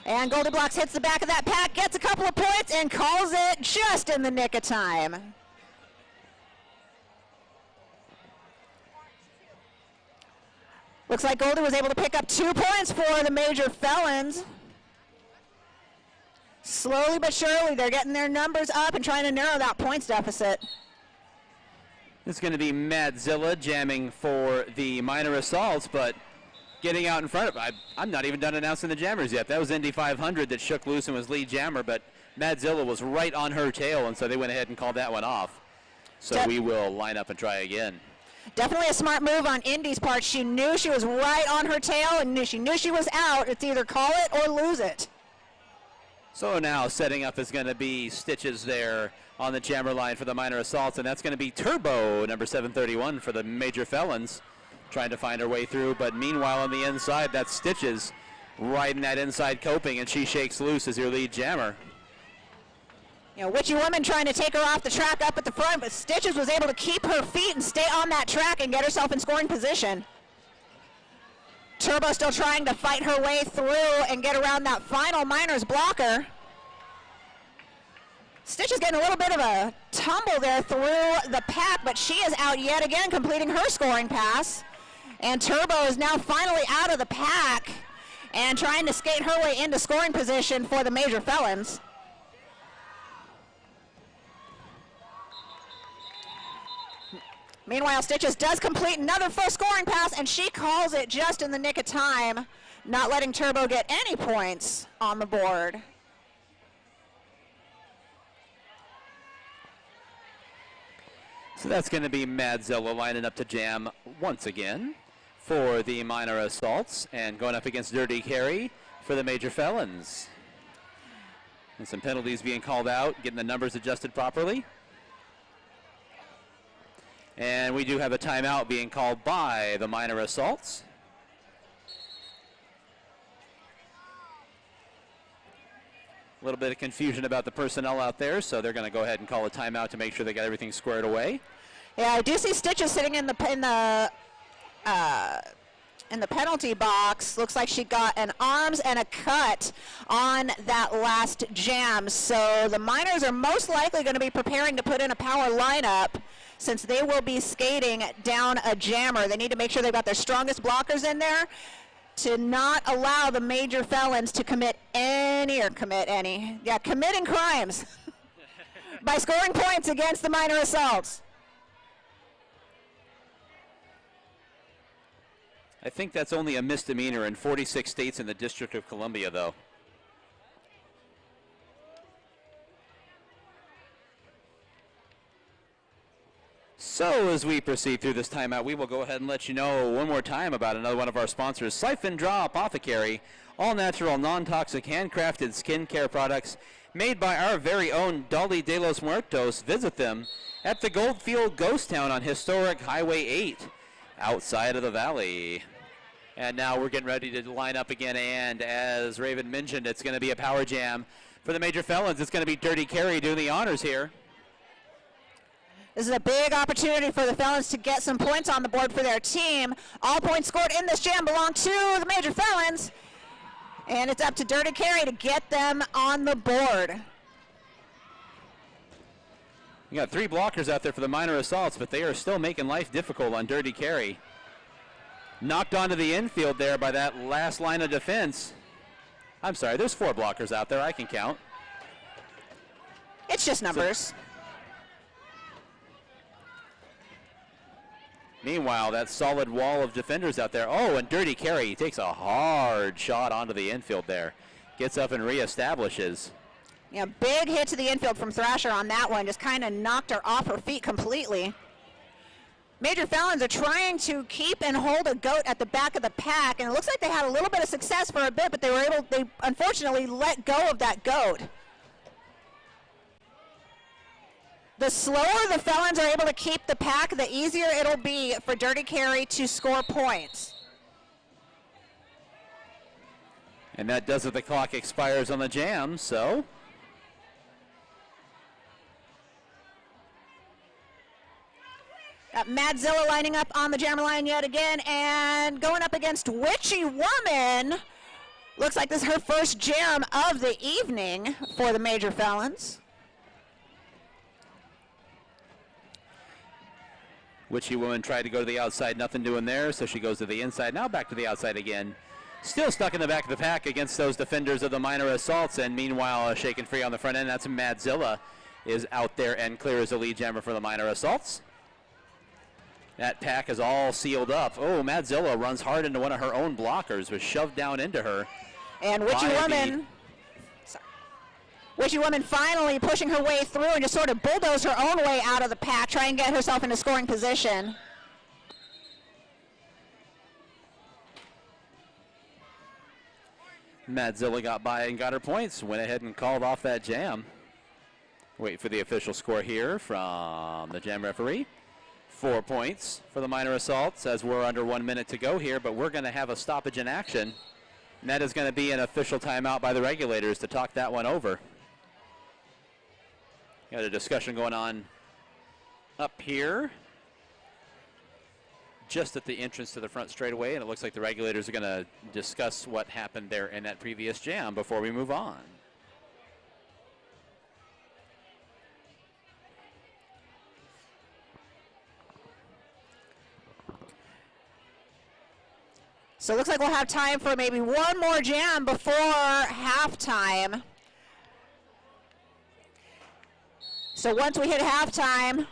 And Goldie Blocks hits the back of that pack, gets a couple of points, and calls it just in the nick of time. Looks like Goldie was able to pick up 2 points for the Major Felons. Slowly but surely, they're getting their numbers up and trying to narrow that points deficit. It's going to be Madzilla jamming for the Minor Assaults, but getting out in front of, I'm not even done announcing the jammers yet. That was Indy 500 that shook loose and was lead jammer, but Madzilla was right on her tail, and so they went ahead and called that one off. So we will line up and try again. Definitely a smart move on Indy's part. She knew she was right on her tail, and she knew she was out. It's either call it or lose it. So now setting up is going to be Stitches there on the jammer line for the Minor Assaults, and that's going to be Turbo, number 731 for the Major Felons, trying to find her way through. But meanwhile on the inside, that's Stitches riding that inside coping, and she shakes loose as your lead jammer. You know, Witchy Woman trying to take her off the track up at the front, but Stitches was able to keep her feet and stay on that track and get herself in scoring position. Turbo still trying to fight her way through and get around that final Minors blocker. Stitches getting a little bit of a tumble there through the pack, but she is out yet again, completing her scoring pass. And Turbo is now finally out of the pack and trying to skate her way into scoring position for the Major Felons. Meanwhile, Stitches does complete another full scoring pass, and she calls it just in the nick of time, not letting Turbo get any points on the board. So that's going to be Madzilla lining up to jam once again for the Minor Assaults, and going up against Dirty Carry for the Major Felons. And some penalties being called out, getting the numbers adjusted properly. And we do have a timeout being called by the Minor Assaults. A little bit of confusion about the personnel out there, so they're going to go ahead and call a timeout to make sure they got everything squared away. Yeah, I do see Stitches sitting in the penalty box. Looks like she got an arms and a cut on that last jam. So the Miners are most likely going to be preparing to put in a power lineup, since they will be skating down a jammer. They need to make sure they've got their strongest blockers in there to not allow the Major Felons to committing crimes by scoring points against the Minor Assaults. I think that's only a misdemeanor in 46 states in the District of Columbia, though. So as we proceed through this timeout, we will go ahead and let you know one more time about another one of our sponsors, Siphon Draw Apothecary, all natural, non-toxic, handcrafted skincare products made by our very own Dolly de los Muertos. Visit them at the Goldfield Ghost Town on historic Highway 8 outside of the valley. And now we're getting ready to line up again, and as Raven mentioned, it's going to be a power jam for the Major Felons. It's going to be Dirty Carry doing the honors here. This is a big opportunity for the Felons to get some points on the board for their team. All points scored in this jam belong to the Major Felons, and it's up to Dirty Carry to get them on the board. You got 3 blockers out there for the Minor Assaults, but they are still making life difficult on Dirty Carry. Knocked onto the infield there by that last line of defense. I'm sorry, there's 4 blockers out there, I can count. It's just numbers. Meanwhile, that solid wall of defenders out there. Oh, and Dirty Carry takes a hard shot onto the infield there. Gets up and reestablishes. Yeah, big hit to the infield from Thrasher on that one. Just kind of knocked her off her feet completely. Major Felons are trying to keep and hold a goat at the back of the pack, and it looks like they had a little bit of success for a bit, but they unfortunately let go of that goat. The slower the Felons are able to keep the pack, the easier it'll be for Dirty Carry to score points. And that does it. The clock expires on the jam, so Madzilla lining up on the jammer line yet again, and going up against Witchy Woman. Looks like this is her first jam of the evening for the Major Felons. Witchy Woman tried to go to the outside, nothing doing there, so she goes to the inside. Now back to the outside again. Still stuck in the back of the pack against those defenders of the Minor Assaults, and meanwhile, shaken free on the front end. That's Madzilla is out there and clears the lead jammer for the Minor Assaults. That pack is all sealed up. Oh, Madzilla runs hard into one of her own blockers, was shoved down into her. And Witchy Woman finally pushing her way through and just sort of bulldoze her own way out of the pack, trying to get herself into scoring position. Madzilla got by and got her points, went ahead and called off that jam. Wait for the official score here from the jam referee. 4 points for the Minor Assaults as we're under 1 minute to go here, but we're going to have a stoppage in action. And that is going to be an official timeout by the regulators to talk that one over. Got a discussion going on up here, just at the entrance to the front straightaway, and it looks like the regulators are going to discuss what happened there in that previous jam before we move on. So it looks like we'll have time for maybe one more jam before halftime. So once we hit halftime,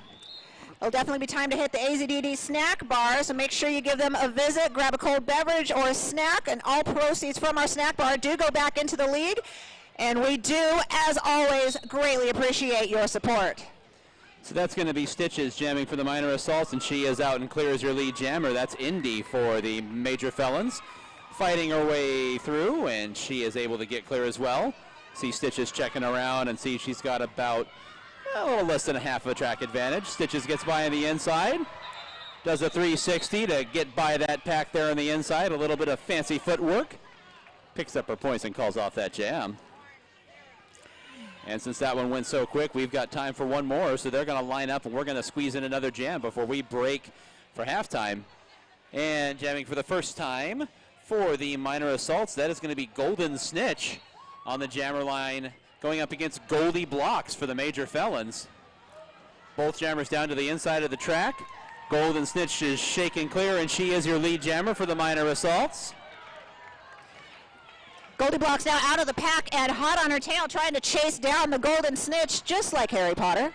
it'll definitely be time to hit the AZDD snack bar, so make sure you give them a visit, grab a cold beverage or a snack, and all proceeds from our snack bar do go back into the league. And we do, as always, greatly appreciate your support. So that's going to be Stitches jamming for the Minor Assaults, and she is out and clears your lead jammer. That's Indy for the Major Felons, fighting her way through, and she is able to get clear as well. See Stitches checking around and see she's got about a little less than a half of a track advantage. Stitches gets by on the inside, does a 360 to get by that pack there on the inside. A little bit of fancy footwork, picks up her points and calls off that jam. And since that one went so quick, we've got time for one more, so they're going to line up, and we're going to squeeze in another jam before we break for halftime. And jamming for the first time for the Minor Assaults, that is going to be Golden Snitch on the jammer line, going up against Goldie Blocks for the Major Felons. Both jammers down to the inside of the track. Golden Snitch is shaking clear, and she is your lead jammer for the Minor Assaults. Goldie Blocks now out of the pack and hot on her tail, trying to chase down the Golden Snitch, just like Harry Potter.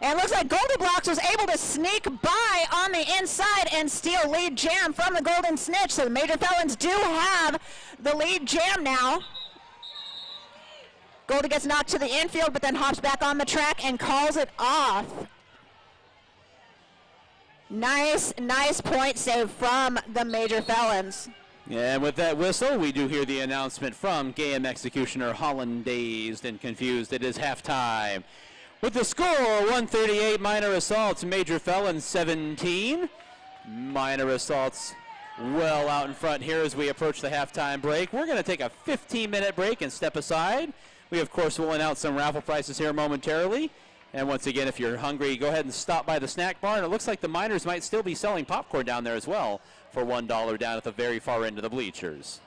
And it looks like Goldie Blocks was able to sneak by on the inside and steal lead jam from the Golden Snitch. So the Major Felons do have the lead jam now. Goldie gets knocked to the infield, but then hops back on the track and calls it off. Nice point save from the Major Felons. And with that whistle, we do hear the announcement from Game Executioner Holland, dazed and confused. It is halftime. With the score, 138 Minor Assaults, Major Felons 17. Minor Assaults well out in front here as we approach the halftime break. We're going to take a 15-minute break and step aside. We, of course, will announce some raffle prices here momentarily. And once again, if you're hungry, go ahead and stop by the snack bar. And it looks like the Miners might still be selling popcorn down there as well for $1 down at the very far end of the bleachers.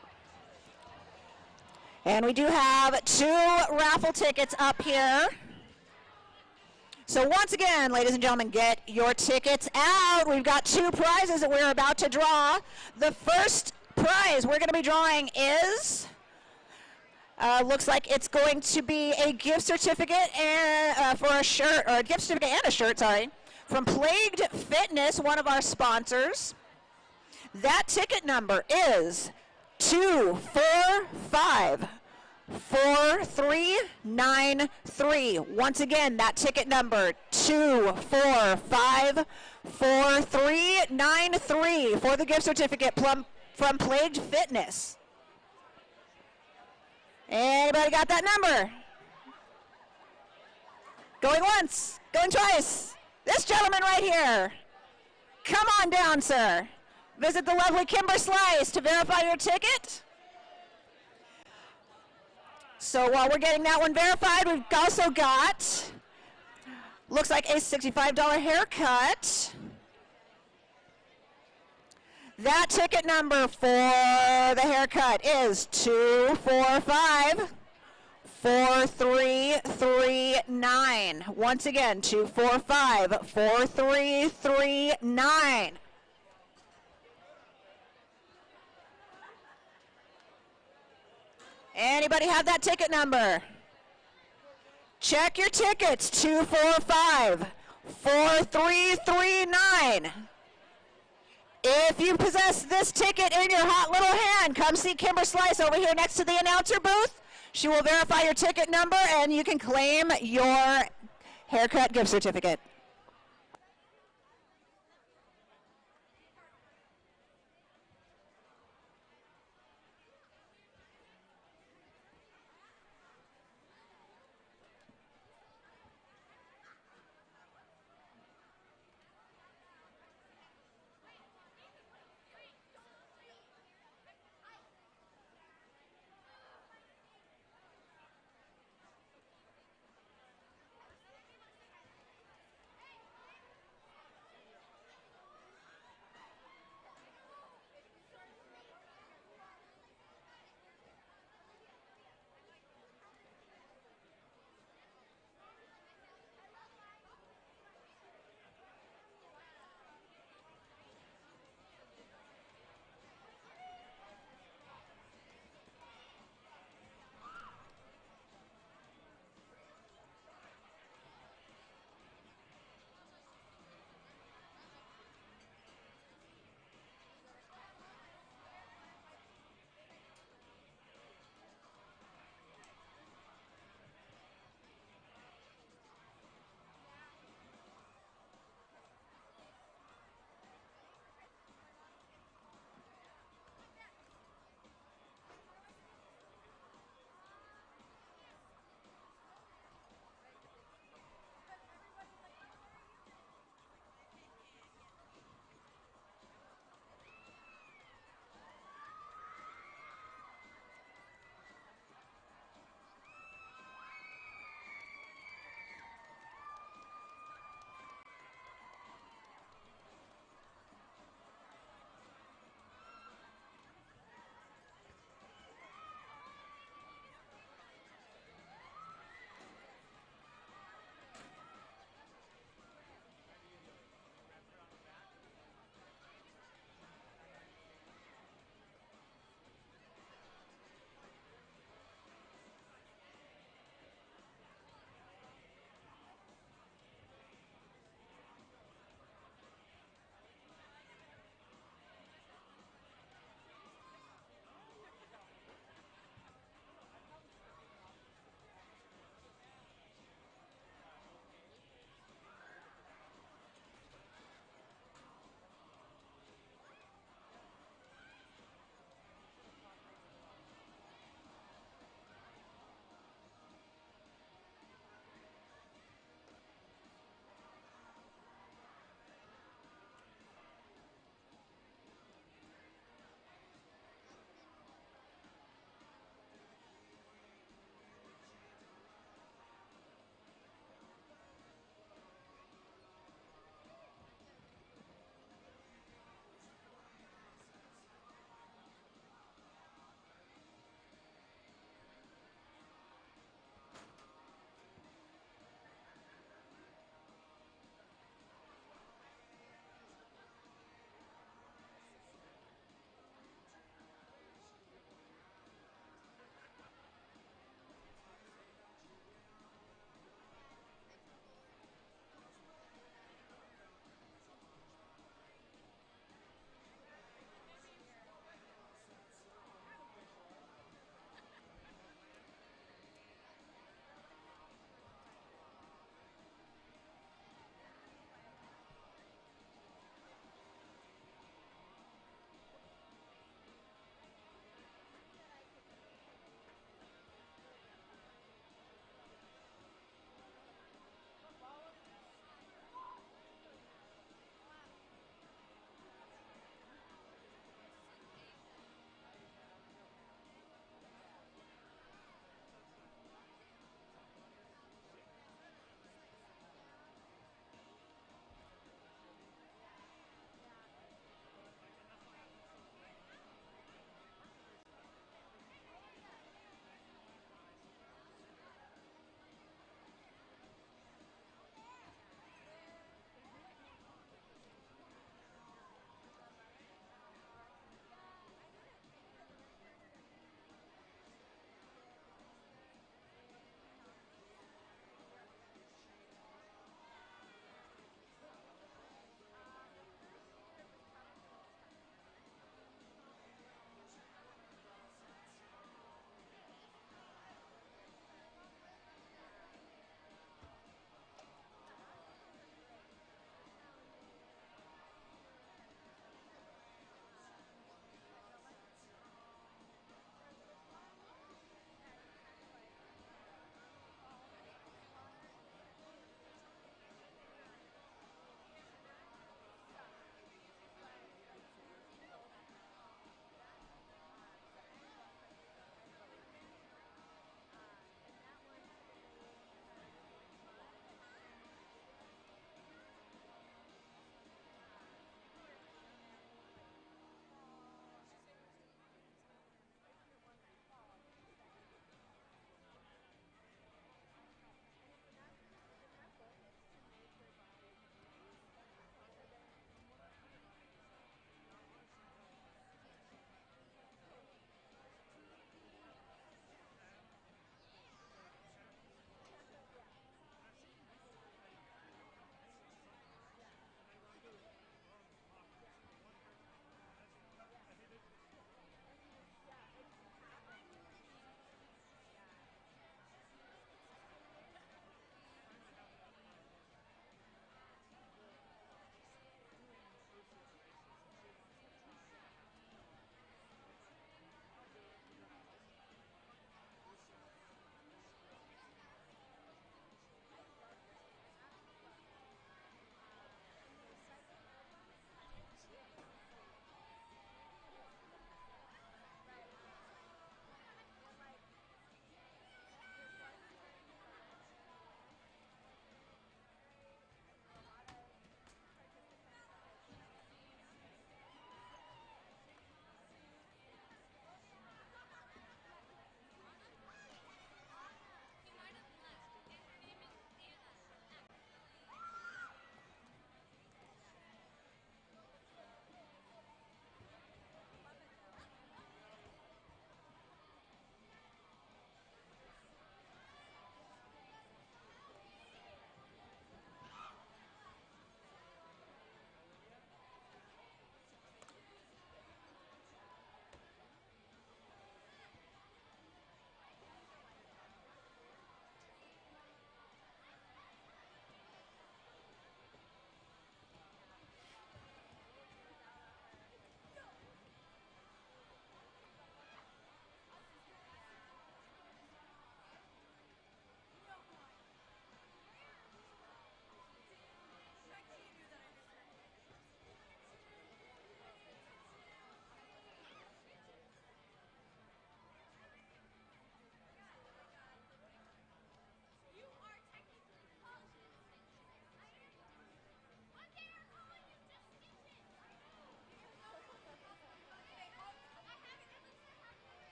And we do have 2 raffle tickets up here. So once again, ladies and gentlemen, get your tickets out. We've got 2 prizes that we're about to draw. The first prize we're going to be drawing is... looks like it's going to be a gift certificate and for a shirt, or a gift certificate and a shirt, sorry, from Plagued Fitness, one of our sponsors. That ticket number is 2454393. Once again, that ticket number 2454393 for the gift certificate from Plagued Fitness. Anybody got that number? Going once, going twice. This gentleman right here. Come on down, sir. Visit the lovely Kimber Slice to verify your ticket. So while we're getting that one verified, we've also got, looks like a $65 haircut. That ticket number for the haircut is 2454393. 4339. Once again, 245 4339. Anybody have that ticket number? Check your tickets, 245 4339. If you possess this ticket in your hot little hand, come see Kimber Slice over here next to the announcer booth. She will verify your ticket number and you can claim your haircut gift certificate.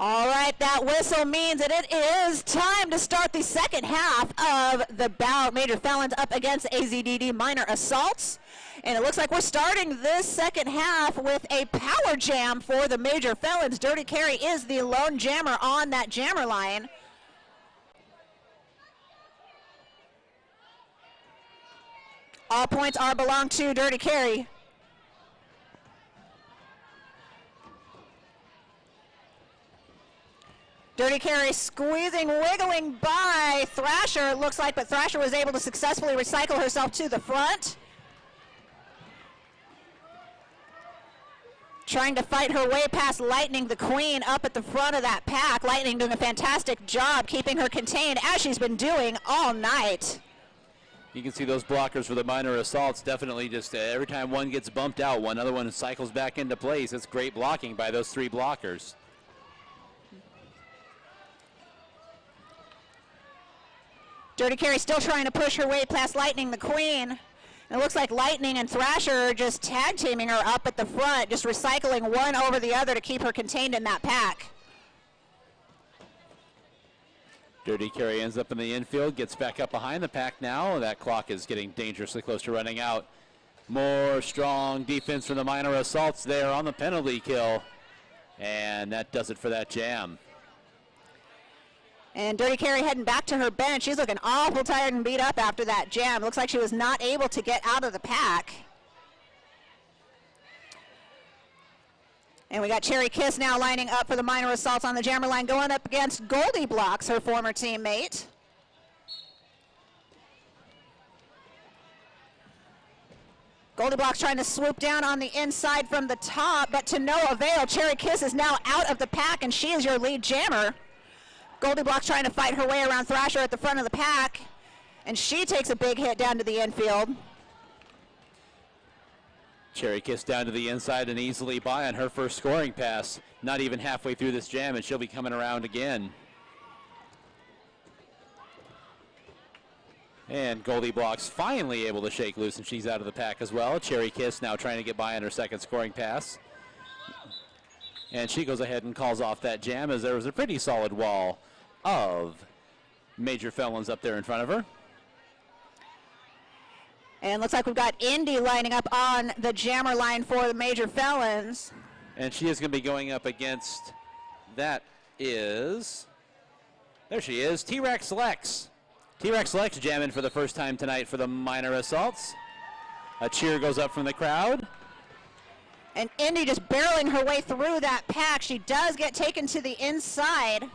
All right, that whistle means that it is time to start the second half of the bout. Major Felons up against AZDD Minor Assaults. And it looks like we're starting this second half with a power jam for the Major Felons. Dirty Carry is the lone jammer on that jammer line. All points are belong to Dirty Carry. Dirty Carry squeezing, wiggling by Thrasher, it looks like, but Thrasher was able to successfully recycle herself to the front. Trying to fight her way past Lightning, the queen, up at the front of that pack. Lightning doing a fantastic job keeping her contained, as she's been doing all night. You can see those blockers for the Minor Assaults definitely just every time one gets bumped out, one other one cycles back into place. It's great blocking by those three blockers. Dirty Carry still trying to push her way past Lightning, the queen. It looks like Lightning and Thrasher are just tag teaming her up at the front, just recycling one over the other to keep her contained in that pack. Dirty Carry ends up in the infield, gets back up behind the pack now. That clock is getting dangerously close to running out. More strong defense from the Minor Assaults there on the penalty kill. And that does it for that jam. And Dirty Carry heading back to her bench. She's looking awful tired and beat up after that jam. Looks like she was not able to get out of the pack. And we got Cherry Kiss now lining up for the Minor Assaults on the jammer line, going up against Goldie Blocks, her former teammate. Goldie Blocks trying to swoop down on the inside from the top, but to no avail. Cherry Kiss is now out of the pack, and she is your lead jammer. Goldie Blocks trying to fight her way around Thrasher at the front of the pack, and she takes a big hit down to the infield. Cherry Kiss down to the inside and easily by on her first scoring pass. Not even halfway through this jam, and she'll be coming around again. And Goldie Blocks finally able to shake loose, and she's out of the pack as well. Cherry Kiss now trying to get by on her second scoring pass. And she goes ahead and calls off that jam, as there was a pretty solid wall of Major Felons up there in front of her. And looks like we've got Indy lining up on the jammer line for the Major Felons. And she is going to be going up against, that is, there she is, T-Rex Lex. T-Rex Lex jamming for the first time tonight for the Minor Assaults. A cheer goes up from the crowd. And Indy just barreling her way through that pack. She does get taken to the inside.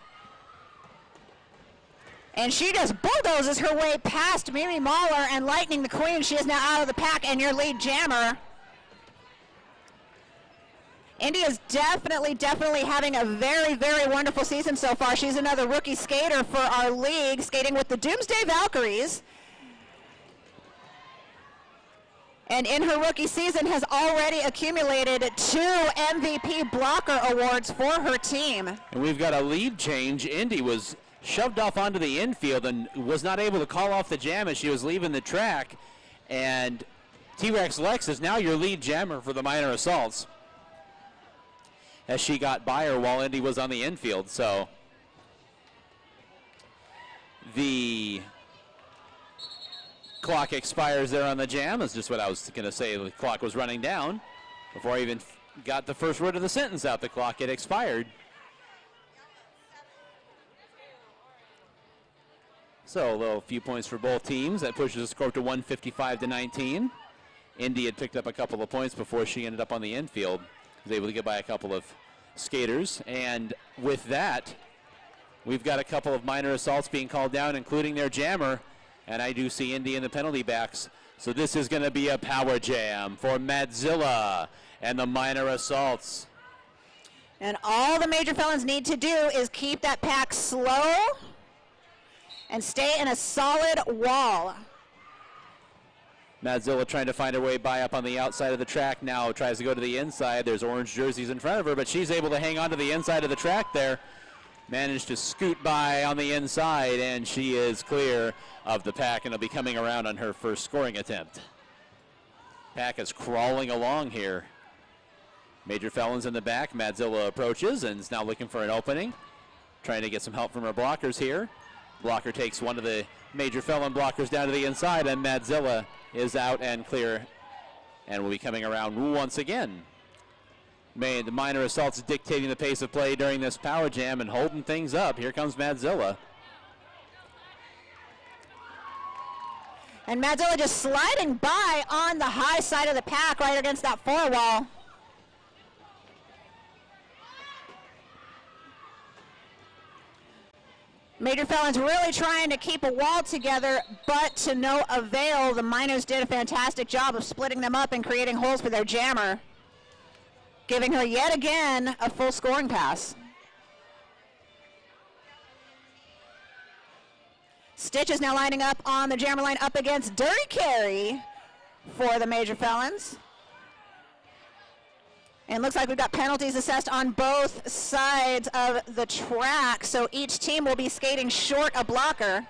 And she just bulldozes her way past Mimi Mahler and Lightning the Queen. She is now out of the pack and your lead jammer. Indy is definitely having a very, very wonderful season so far. She's another rookie skater for our league, skating with the Doomsday Valkyries. And in her rookie season has already accumulated 2 MVP blocker awards for her team. And we've got a lead change. Indy was shoved off onto the infield and was not able to call off the jam as she was leaving the track. And T-Rex Lex is now your lead jammer for the Minor Assaults, as she got by her while Indy was on the infield. So the clock expires there on the jam. Is just what I was going to say. The clock was running down before I even got the first word of the sentence out. The clock had expired. So a little few points for both teams. That pushes the score to 155-19. Indy had picked up a couple of points before she ended up on the infield. Was able to get by a couple of skaters. And with that, we've got a couple of Minor Assaults being called down, including their jammer. And I do see Indy in the penalty backs. So this is going to be a power jam for Madzilla and the Minor Assaults. And all the Major Felons need to do is keep that pack slow and stay in a solid wall. Madzilla trying to find her way by up on the outside of the track now, tries to go to the inside. There's orange jerseys in front of her, but she's able to hang on to the inside of the track there. Managed to scoot by on the inside, and she is clear of the pack, and will be coming around on her first scoring attempt. Pack is crawling along here. Major Felons in the back. Madzilla approaches and is now looking for an opening. Trying to get some help from her blockers here. Blocker takes one of the Major Felon blockers down to the inside, and Madzilla is out and clear and will be coming around once again. The Minor Assaults dictating the pace of play during this power jam and holding things up. Here comes Madzilla. And Madzilla just sliding by on the high side of the pack right against that four wall. Major Felons really trying to keep a wall together, but to no avail. The Miners did a fantastic job of splitting them up and creating holes for their jammer, giving her yet again a full scoring pass. Stitch is now lining up on the jammer line up against Dirty Carry for the Major Felons. And looks like we've got penalties assessed on both sides of the track, so each team will be skating short a blocker.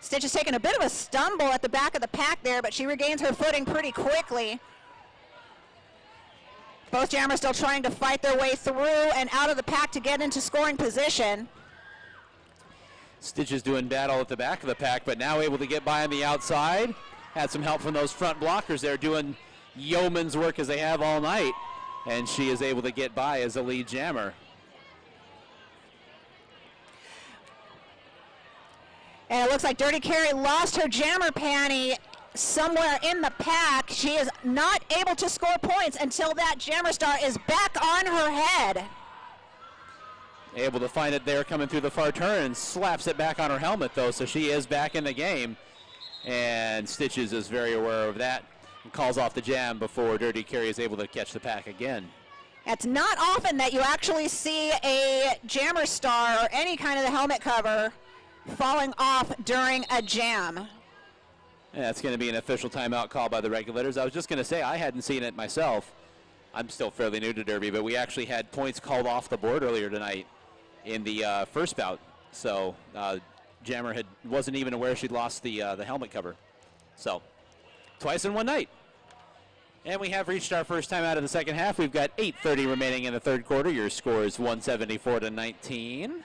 Stitch is taking a bit of a stumble at the back of the pack there, but she regains her footing pretty quickly. Both jammers still trying to fight their way through and out of the pack to get into scoring position. Stitch is doing battle at the back of the pack, but now able to get by on the outside. Had some help from those front blockers there doing yeoman's work as they have all night. And she is able to get by as a lead jammer. And it looks like Dirty Carry lost her jammer panty somewhere in the pack. She is not able to score points until that jammer star is back on her head. Able to find it there coming through the far turn and slaps it back on her helmet though, so she is back in the game. And Stitches is very aware of that and calls off the jam before Dirty Carry is able to catch the pack again. It's not often that you actually see a jammer star or any kind of the helmet cover falling off during a jam. And that's going to be an official timeout call by the regulators. I was just going to say I hadn't seen it myself. I'm still fairly new to Derby, but we actually had points called off the board earlier tonight in the first bout. So Jammer wasn't even aware she'd lost the helmet cover. So twice in one night. And we have reached our first time out of the second half. We've got 8:30 remaining in the third quarter. Your score is 174-19.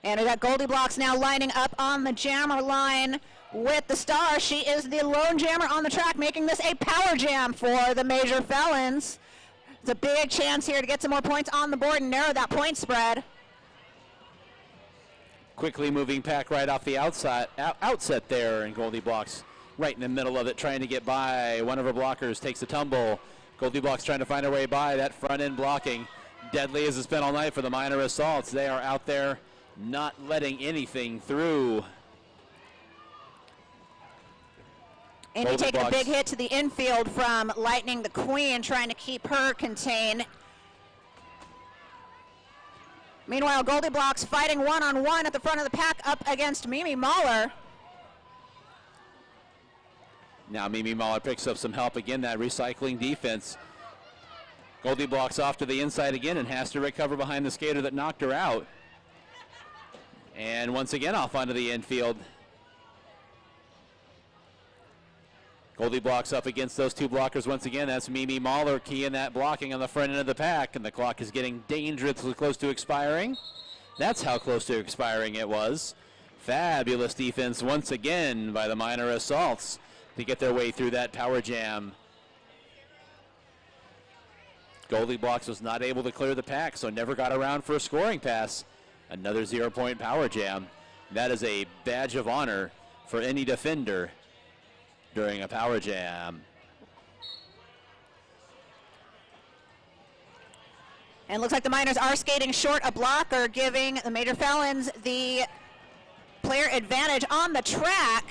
And we got Goldie Blocks now lining up on the jammer line with the star. She is the lone jammer on the track, making this a power jam for the Major Felons. It's a big chance here to get some more points on the board and narrow that point spread. Quickly moving pack right off the outset there, and Goldie Blocks right in the middle of it trying to get by. One of her blockers takes a tumble. Goldie Blocks trying to find her way by. That front end blocking. Deadly as it's been all night for the Minor Assaults. They are out there not letting anything through. Amy taking a big hit to the infield from Lightning the Queen, trying to keep her contained. Meanwhile, Goldie Blocks fighting one-on-one at the front of the pack up against Mimi Mahler. Now Mimi Mahler picks up some help again, that recycling defense. Goldie Blocks off to the inside again and has to recover behind the skater that knocked her out. And once again off onto the infield. Goldie Blocks up against those two blockers once again. That's Mimi Mahler key in that blocking on the front end of the pack, and the clock is getting dangerously close to expiring. That's how close to expiring it was. Fabulous defense once again by the Minor Assaults to get their way through that power jam. Goldie Blocks was not able to clear the pack, so never got around for a scoring pass. Another 0-point power jam. That is a badge of honor for any defender during a power jam. And it looks like the Miners are skating short a blocker, giving the Major Felons the player advantage on the track.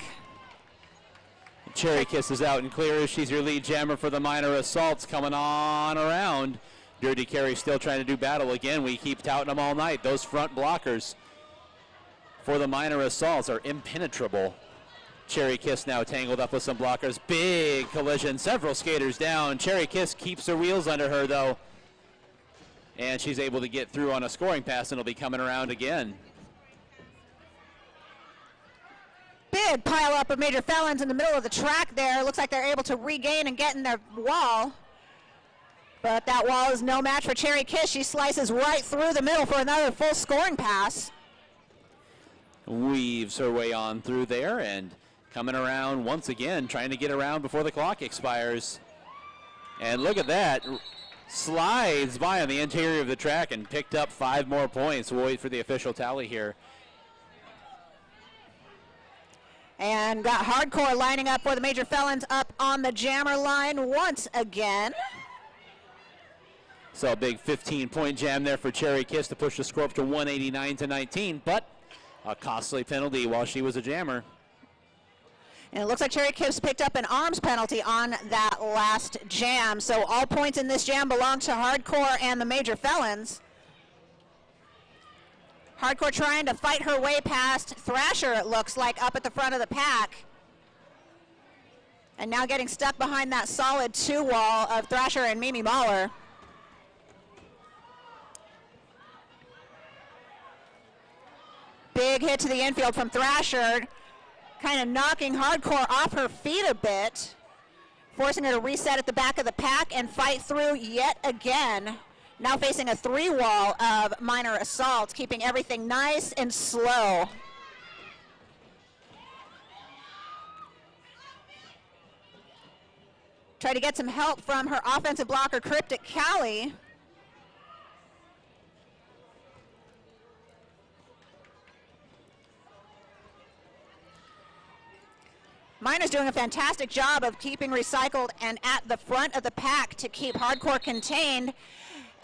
Cherry Kiss is out and clear. She's your lead jammer for the Minor Assaults, coming on around. Dirty Carry still trying to do battle again. We keep touting them all night. Those front blockers for the Minor Assaults are impenetrable. Cherry Kiss now tangled up with some blockers. Big collision, several skaters down. Cherry Kiss keeps her wheels under her though. And she's able to get through on a scoring pass, and it'll be coming around again. Big pile up of Major Felons in the middle of the track there. Looks like they're able to regain and get in their wall. But that wall is no match for Cherry Kiss. She slices right through the middle for another full scoring pass. Weaves her way on through there and coming around once again, trying to get around before the clock expires. And look at that. Slides by on the interior of the track and picked up 5 more points. We'll wait for the official tally here. And got Hardcore lining up for the Major Felons up on the jammer line once again. So a big 15-point jam there for Cherry Kiss to push the score up to 189-19, but a costly penalty while she was a jammer. And it looks like Cherry Kiss picked up an arms penalty on that last jam. So all points in this jam belong to Hardcore and the Major Felons. Hardcore trying to fight her way past Thrasher, it looks like, up at the front of the pack. And now getting stuck behind that solid 2 wall of Thrasher and Mimi Mahler. Big hit to the infield from Thrasher, kind of knocking Hardcore off her feet a bit, forcing her to reset at the back of the pack and fight through yet again. Now facing a 3 wall of minor assault, keeping everything nice and slow. Try to get some help from her offensive blocker, Cryptic Callie. Minor's doing a fantastic job of keeping recycled and at the front of the pack to keep Hardcore contained.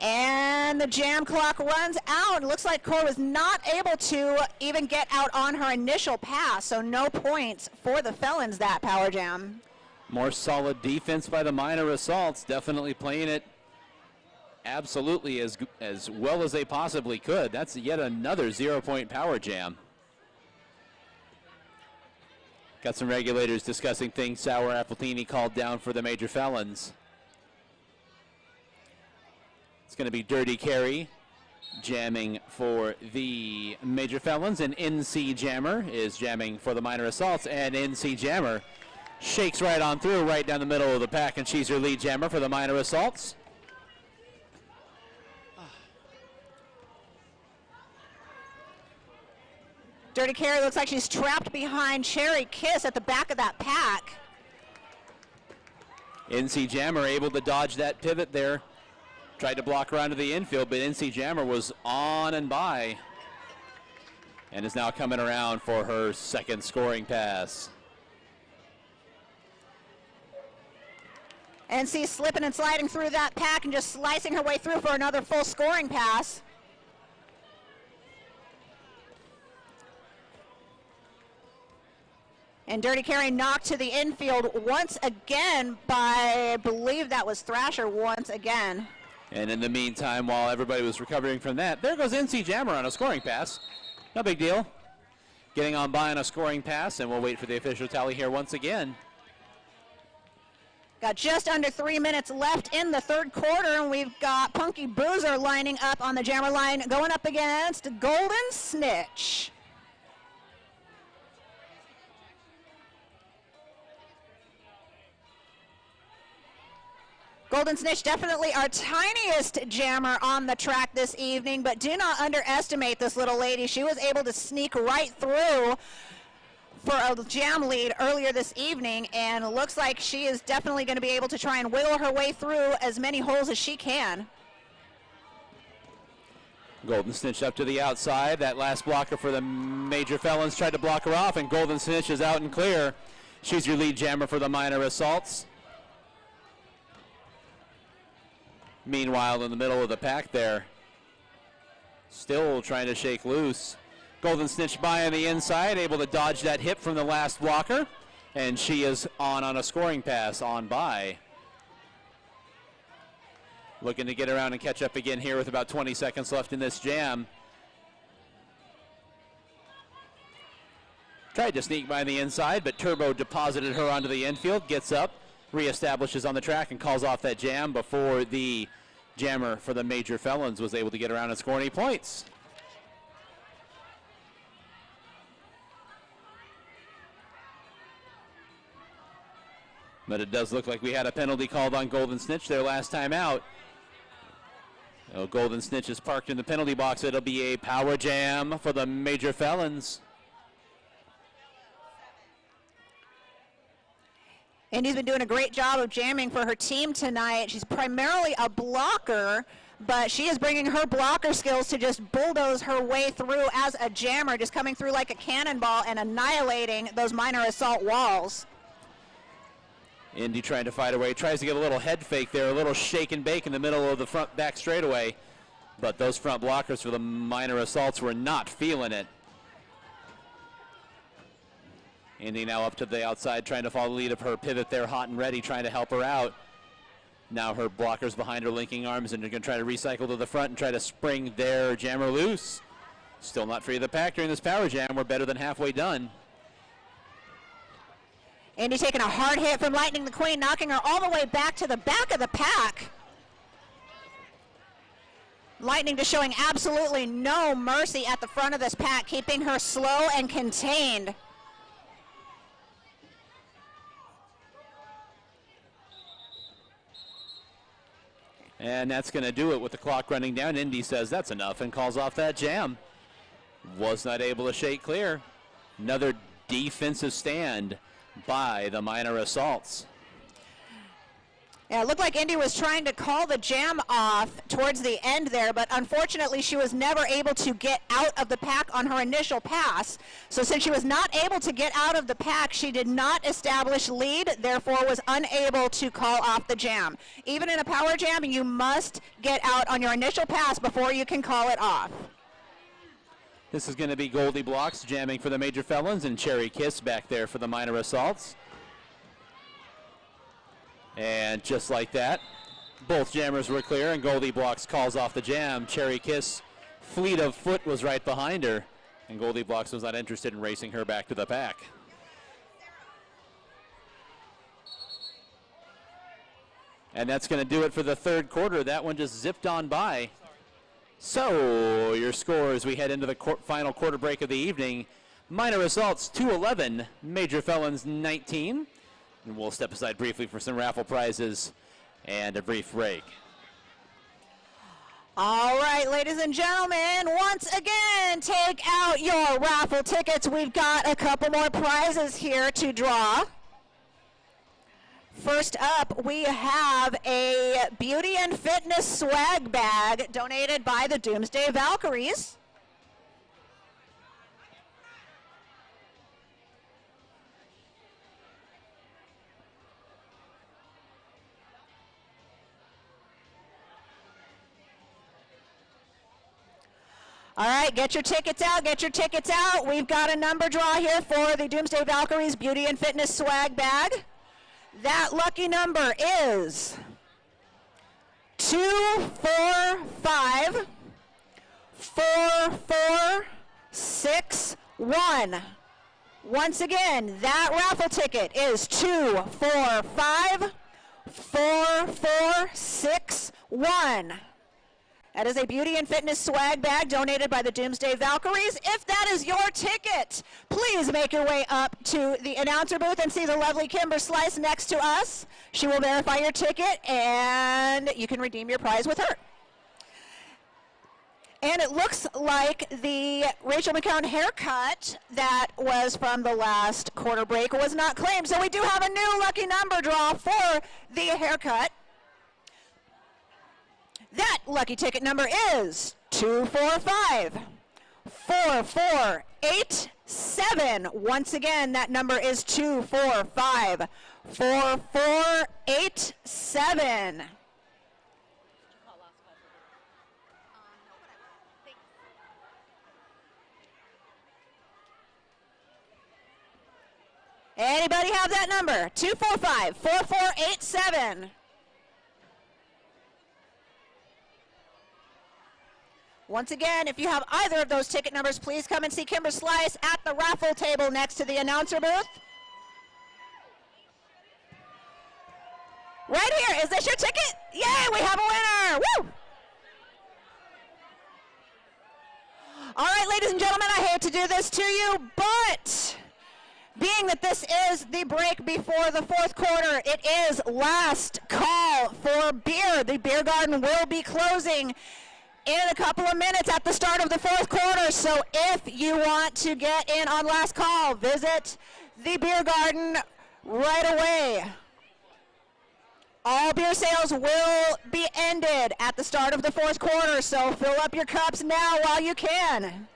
And the jam clock runs out. It looks like Core was not able to even get out on her initial pass, so no points for the Felons that power jam. More solid defense by the minor assaults, definitely playing it absolutely as well as they possibly could. That's yet another 0-point power jam. Got some regulators discussing things Sauer Appletini called down for the Major Felons. It's going to be Dirty Carry jamming for the Major Felons, and NC Jammer is jamming for the minor assaults, and NC Jammer shakes right on through, right down the middle of the pack, and she's your lead jammer for the minor assaults. Dirty Carry looks like she's trapped behind Cherry Kiss at the back of that pack. NC Jammer able to dodge that pivot there. Tried to block her onto the infield, but NC Jammer was on and by. And is now coming around for her second scoring pass. NC slipping and sliding through that pack and just slicing her way through for another full scoring pass. And Dirty Carry knocked to the infield once again by, I believe that was Thrasher once again. And in the meantime, while everybody was recovering from that, there goes NC Jammer on a scoring pass. No big deal. Getting on by on a scoring pass, and we'll wait for the official tally here once again. Got just under 3 minutes left in the third quarter, and we've got Punky Boozer lining up on the jammer line, going up against Golden Snitch. Golden Snitch definitely our tiniest jammer on the track this evening, but do not underestimate this little lady. She was able to sneak right through for a jam lead earlier this evening, and it looks like she is definitely going to be able to try and wiggle her way through as many holes as she can. Golden Snitch up to the outside. That last blocker for the Major Felons tried to block her off, and Golden Snitch is out and clear. She's your lead jammer for the minor assaults. Meanwhile, in the middle of the pack there, still trying to shake loose. Golden Snitch by on the inside, able to dodge that hip from the last blocker, and she is on a scoring pass on by. Looking to get around and catch up again here with about 20 seconds left in this jam. Tried to sneak by the inside, but Turbo deposited her onto the infield, gets up, reestablishes on the track, and calls off that jam before the jammer for the Major Felons was able to get around and score any points. But it does look like we had a penalty called on Golden Snitch there last time out. Oh, Golden Snitch is parked in the penalty box. It'll be a power jam for the Major Felons. Indy's been doing a great job of jamming for her team tonight. She's primarily a blocker, but she is bringing her blocker skills to just bulldoze her way through as a jammer, just coming through like a cannonball and annihilating those minor assault walls. Indy trying to fight away, tries to get a little head fake there, a little shake and bake in the middle of the front back straightaway. But those front blockers for the minor assaults were not feeling it. Indy now up to the outside, trying to follow the lead of her pivot there, hot and ready, trying to help her out. Now her blockers behind her linking arms, and they're going to try to recycle to the front and try to spring their jammer loose. Still not free of the pack during this power jam. We're better than halfway done. Indy taking a hard hit from Lightning the Queen, knocking her all the way back to the back of the pack. Lightning just showing absolutely no mercy at the front of this pack, keeping her slow and contained. And that's going to do it with the clock running down. Indy says that's enough and calls off that jam. Was not able to shake clear. Another defensive stand by the minor assaults. Yeah, it looked like Indy was trying to call the jam off towards the end there, but unfortunately she was never able to get out of the pack on her initial pass. So since she was not able to get out of the pack, she did not establish lead, therefore was unable to call off the jam. Even in a power jam, you must get out on your initial pass before you can call it off. This is going to be Goldie Blocks jamming for the Major Felons and Cherry Kiss back there for the minor assaults. And just like that, both jammers were clear and Goldie Blocks calls off the jam. Cherry Kiss, fleet of foot, was right behind her, and Goldie Blocks was not interested in racing her back to the pack. And that's going to do it for the third quarter. That one just zipped on by. So your scores, we head into the final quarter break of the evening. Minor assaults 2-11, Major Felons 19. And we'll step aside briefly for some raffle prizes and a brief break. All right, ladies and gentlemen, once again, take out your raffle tickets. We've got a couple more prizes here to draw. First up, we have a Beauty and Fitness swag bag donated by the Doomsday Valkyries. All right, get your tickets out, get your tickets out. We've got a number draw here for the Doomsday Valkyries Beauty and Fitness swag bag. That lucky number is 245 4461. Once again, that raffle ticket is 245 4461. That is a Beauty and Fitness swag bag donated by the Doomsday Valkyries. If that is your ticket, please make your way up to the announcer booth and see the lovely Kimber Slice next to us. She will verify your ticket and you can redeem your prize with her. And it looks like the Rachel McCown haircut that was from the last quarter break was not claimed. So we do have a new lucky number draw for the haircut. That lucky ticket number is 245 4487. Once again, that number is 245 4487. Anybody have that number? 245 4487. Once again, if you have either of those ticket numbers, please come and see Kimber Slice at the raffle table next to the announcer booth. Right here. Is this your ticket? Yay, we have a winner. Woo! All right, ladies and gentlemen, I hate to do this to you, but being that this is the break before the fourth quarter, it is last call for beer. The beer garden will be closing in a couple of minutes at the start of the fourth quarter. So if you want to get in on last call, visit the beer garden right away. All beer sales will be ended at the start of the fourth quarter, so fill up your cups now while you can.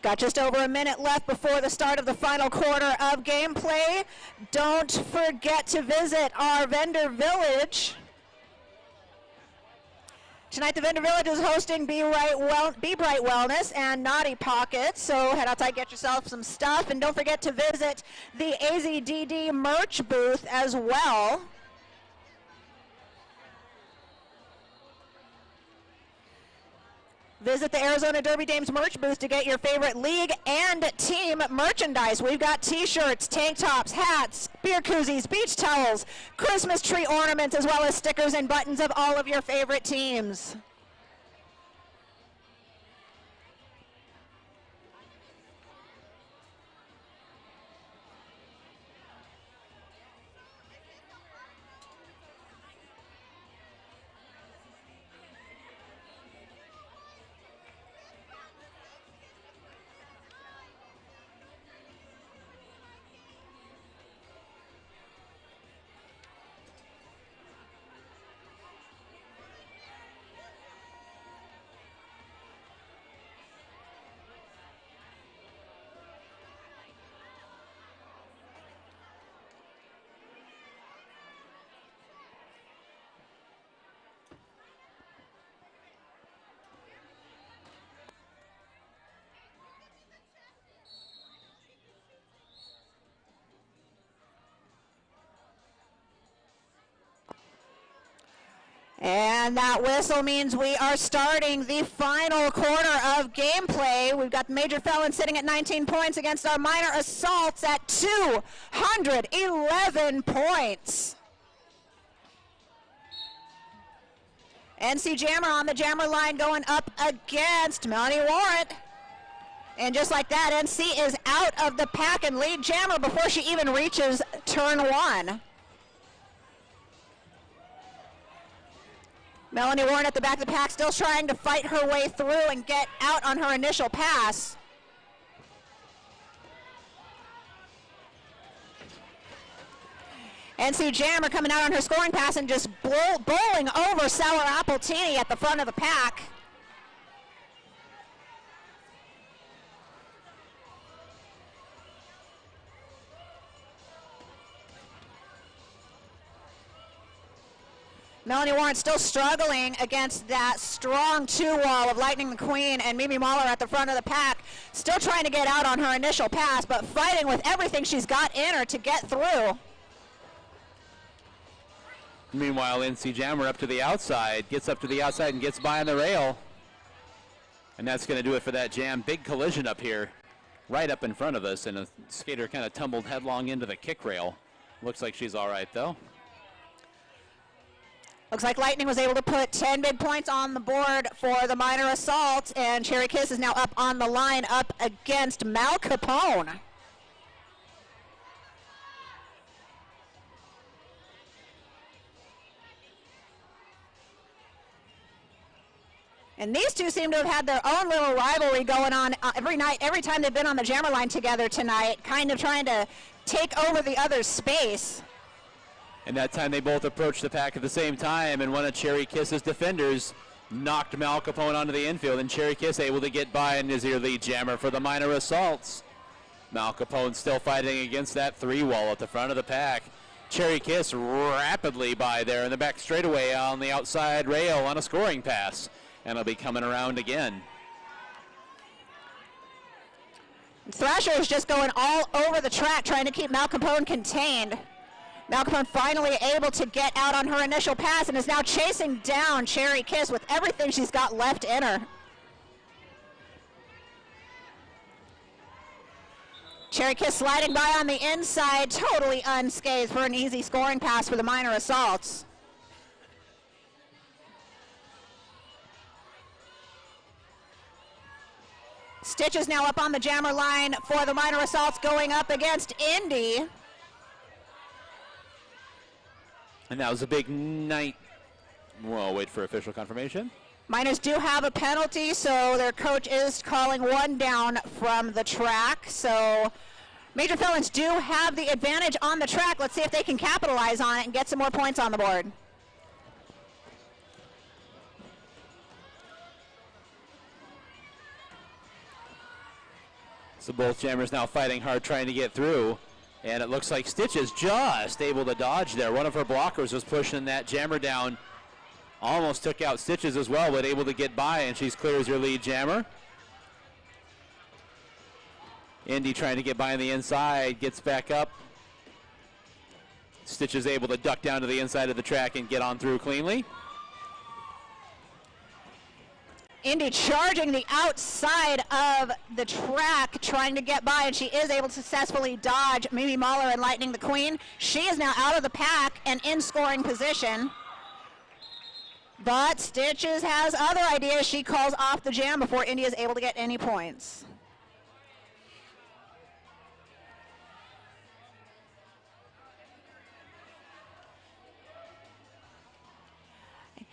Got just over a minute left before the start of the final quarter of gameplay. Don't forget to visit our vendor village. Tonight the vendor village is hosting Be Bright Wellness and Naughty Pockets, so head outside, get yourself some stuff, and don't forget to visit the AZDD merch booth as well. Visit the Arizona Derby Dames merch booth to get your favorite league and team merchandise. We've got t-shirts, tank tops, hats, beer koozies, beach towels, Christmas tree ornaments, as well as stickers and buttons of all of your favorite teams. And that whistle means we are starting the final quarter of gameplay. We've got Major Felons sitting at 19 points against our minor assaults at 211 points. NC Jammer on the jammer line going up against Melanie Warrant. And just like that, NC is out of the pack and lead Jammer before she even reaches turn one. Melanie Warren at the back of the pack, still trying to fight her way through and get out on her initial pass. NC Jammer coming out on her scoring pass and just bowling over Sour Apple Teeny at the front of the pack. Melanie Warren still struggling against that strong two-wall of Lightning McQueen and Mimi Mahler at the front of the pack. Still trying to get out on her initial pass, but fighting with everything she's got in her to get through. Meanwhile, NC Jammer up to the outside, gets up to the outside and gets by on the rail. And that's going to do it for that jam. Big collision up here, right up in front of us, and a skater kind of tumbled headlong into the kick rail. Looks like she's all right, though. Looks like Lightning was able to put 10 big points on the board for the minor assault, and Cherry Kiss is now up on the line up against Mal Capone. And these two seem to have had their own little rivalry going on every night, every time they've been on the jammer line together tonight, kind of trying to take over the other's space. And that time they both approached the pack at the same time, and one of Cherry Kiss's defenders knocked Mal Capone onto the infield, and Cherry Kiss able to get by and is your lead jammer for the minor assaults. Mal Capone still fighting against that three wall at the front of the pack. Cherry Kiss rapidly by there in the back straightaway on the outside rail on a scoring pass. And it'll be coming around again. Thrasher is just going all over the track trying to keep Malcapone contained. Malcapone finally able to get out on her initial pass and is now chasing down Cherry Kiss with everything she's got left in her. Cherry Kiss sliding by on the inside, totally unscathed for an easy scoring pass for the Minor Assaults. Stitch is now up on the jammer line for the Minor Assaults going up against Indy. And that was a big night. We'll wait for official confirmation. Miners do have a penalty, so their coach is calling one down from the track. So Major Felons do have the advantage on the track. Let's see if they can capitalize on it and get some more points on the board. So both jammers now fighting hard trying to get through. And it looks like Stitch is just able to dodge there. One of her blockers was pushing that jammer down. Almost took out Stitches as well, but able to get by, and she's clear as your lead jammer. Indy trying to get by on the inside, gets back up. Stitch is able to duck down to the inside of the track and get on through cleanly. Indy charging the outside of the track, trying to get by, and she is able to successfully dodge Mimi Mahler and Lightning the Queen. She is now out of the pack and in scoring position. But Stitches has other ideas. She calls off the jam before Indy is able to get any points.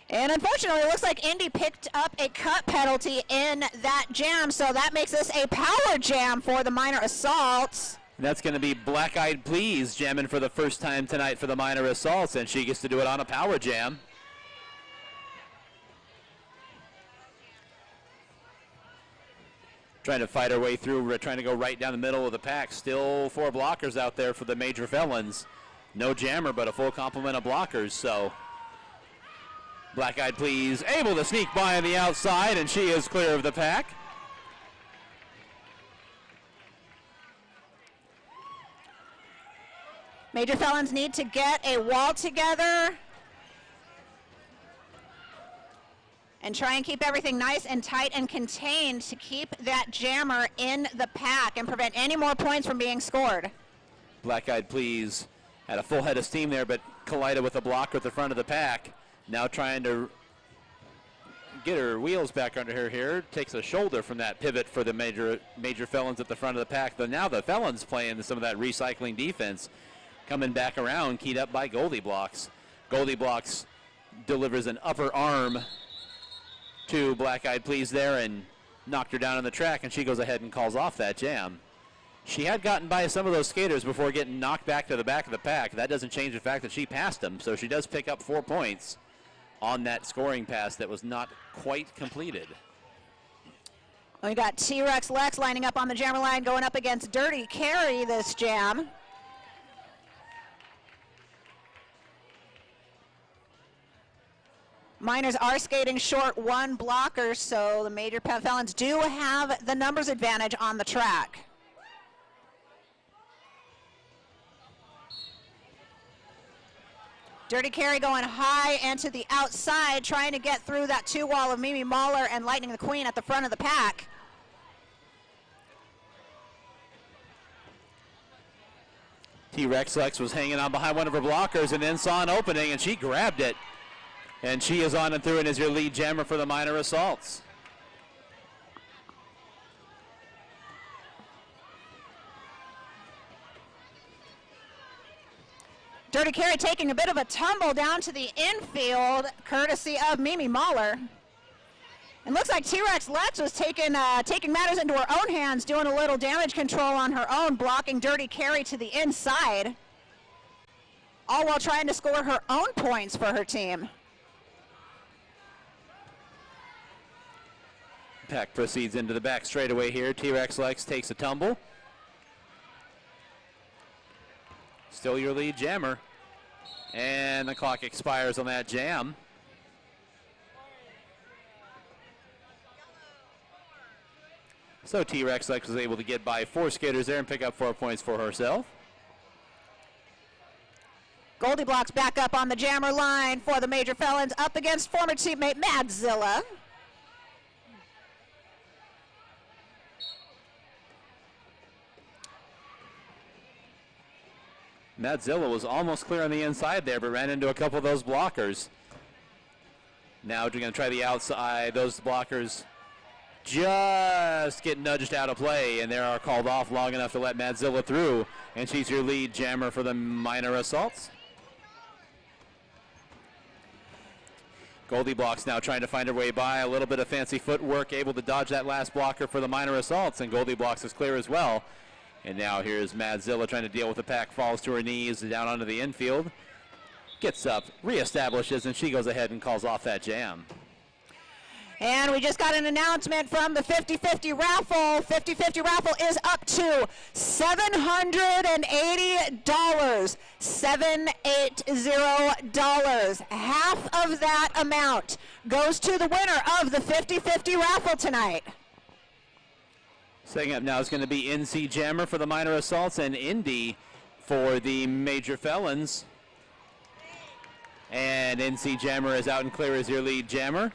And unfortunately, it looks like Indy picked up a cut penalty in that jam, so that makes this a power jam for the Minor Assaults. That's going to be Black Eyed Please jamming for the first time tonight for the Minor Assaults, and she gets to do it on a power jam. Trying to fight her way through. We're trying to go right down the middle of the pack. Still 4 blockers out there for the Major Felons. No jammer, but a full complement of blockers, so Black Eyed Please able to sneak by on the outside, and she is clear of the pack. Major Felons need to get a wall together and try and keep everything nice and tight and contained to keep that jammer in the pack and prevent any more points from being scored. Black Eyed Please had a full head of steam there, but collided with a blocker at the front of the pack. Now trying to get her wheels back under her here. Takes a shoulder from that pivot for the Major Felons at the front of the pack. But now the Felons playing some of that recycling defense. Coming back around, keyed up by Goldie Blocks. Goldie Blocks delivers an upper arm to Black Eyed Please there and knocked her down on the track, and she goes ahead and calls off that jam. She had gotten by some of those skaters before getting knocked back to the back of the pack. That doesn't change the fact that she passed them, so she does pick up 4 points on that scoring pass that was not quite completed. We got T-Rex Lex lining up on the jammer line, going up against Dirty Carry this jam. Miners are skating short 1 blocker, so the Major Felons do have the numbers advantage on the track. Dirty Carry going high and to the outside, trying to get through that 2 wall of Mimi Mahler and Lightning the Queen at the front of the pack. T-Rex Lex was hanging on behind one of her blockers and then saw an opening, and she grabbed it. And she is on and through and is your lead jammer for the Minor Assaults. Dirty Carry taking a bit of a tumble down to the infield, courtesy of Mimi Mahler. It looks like T-Rex Lex was taking matters into her own hands, doing a little damage control on her own, blocking Dirty Carry to the inside, all while trying to score her own points for her team. Pack proceeds into the back straightaway here. T-Rex Lex takes a tumble. Still your lead jammer. And the clock expires on that jam. So T-Rex Lex was able to get by 4 skaters there and pick up 4 points for herself. Goldie Block's back up on the jammer line for the Major Felons, up against former teammate Madzilla. Madzilla was almost clear on the inside there, but ran into a couple of those blockers. Now we're going to try the outside. Those blockers just get nudged out of play, and they are called off long enough to let Madzilla through, and she's your lead jammer for the minor assaults. Goldie Block's now trying to find her way by. A little bit of fancy footwork, able to dodge that last blocker for the minor assaults, and Goldie Block's is clear as well. And now here's Madzilla trying to deal with the pack, falls to her knees, down onto the infield. Gets up, reestablishes, and she goes ahead and calls off that jam. And we just got an announcement from the 50-50 raffle. 50-50 raffle is up to $780. $780. Half of that amount goes to the winner of the 50-50 raffle tonight. Setting up now is going to be NC Jammer for the minor assaults and Indy for the Major Felons. And NC Jammer is out and clear as your lead jammer.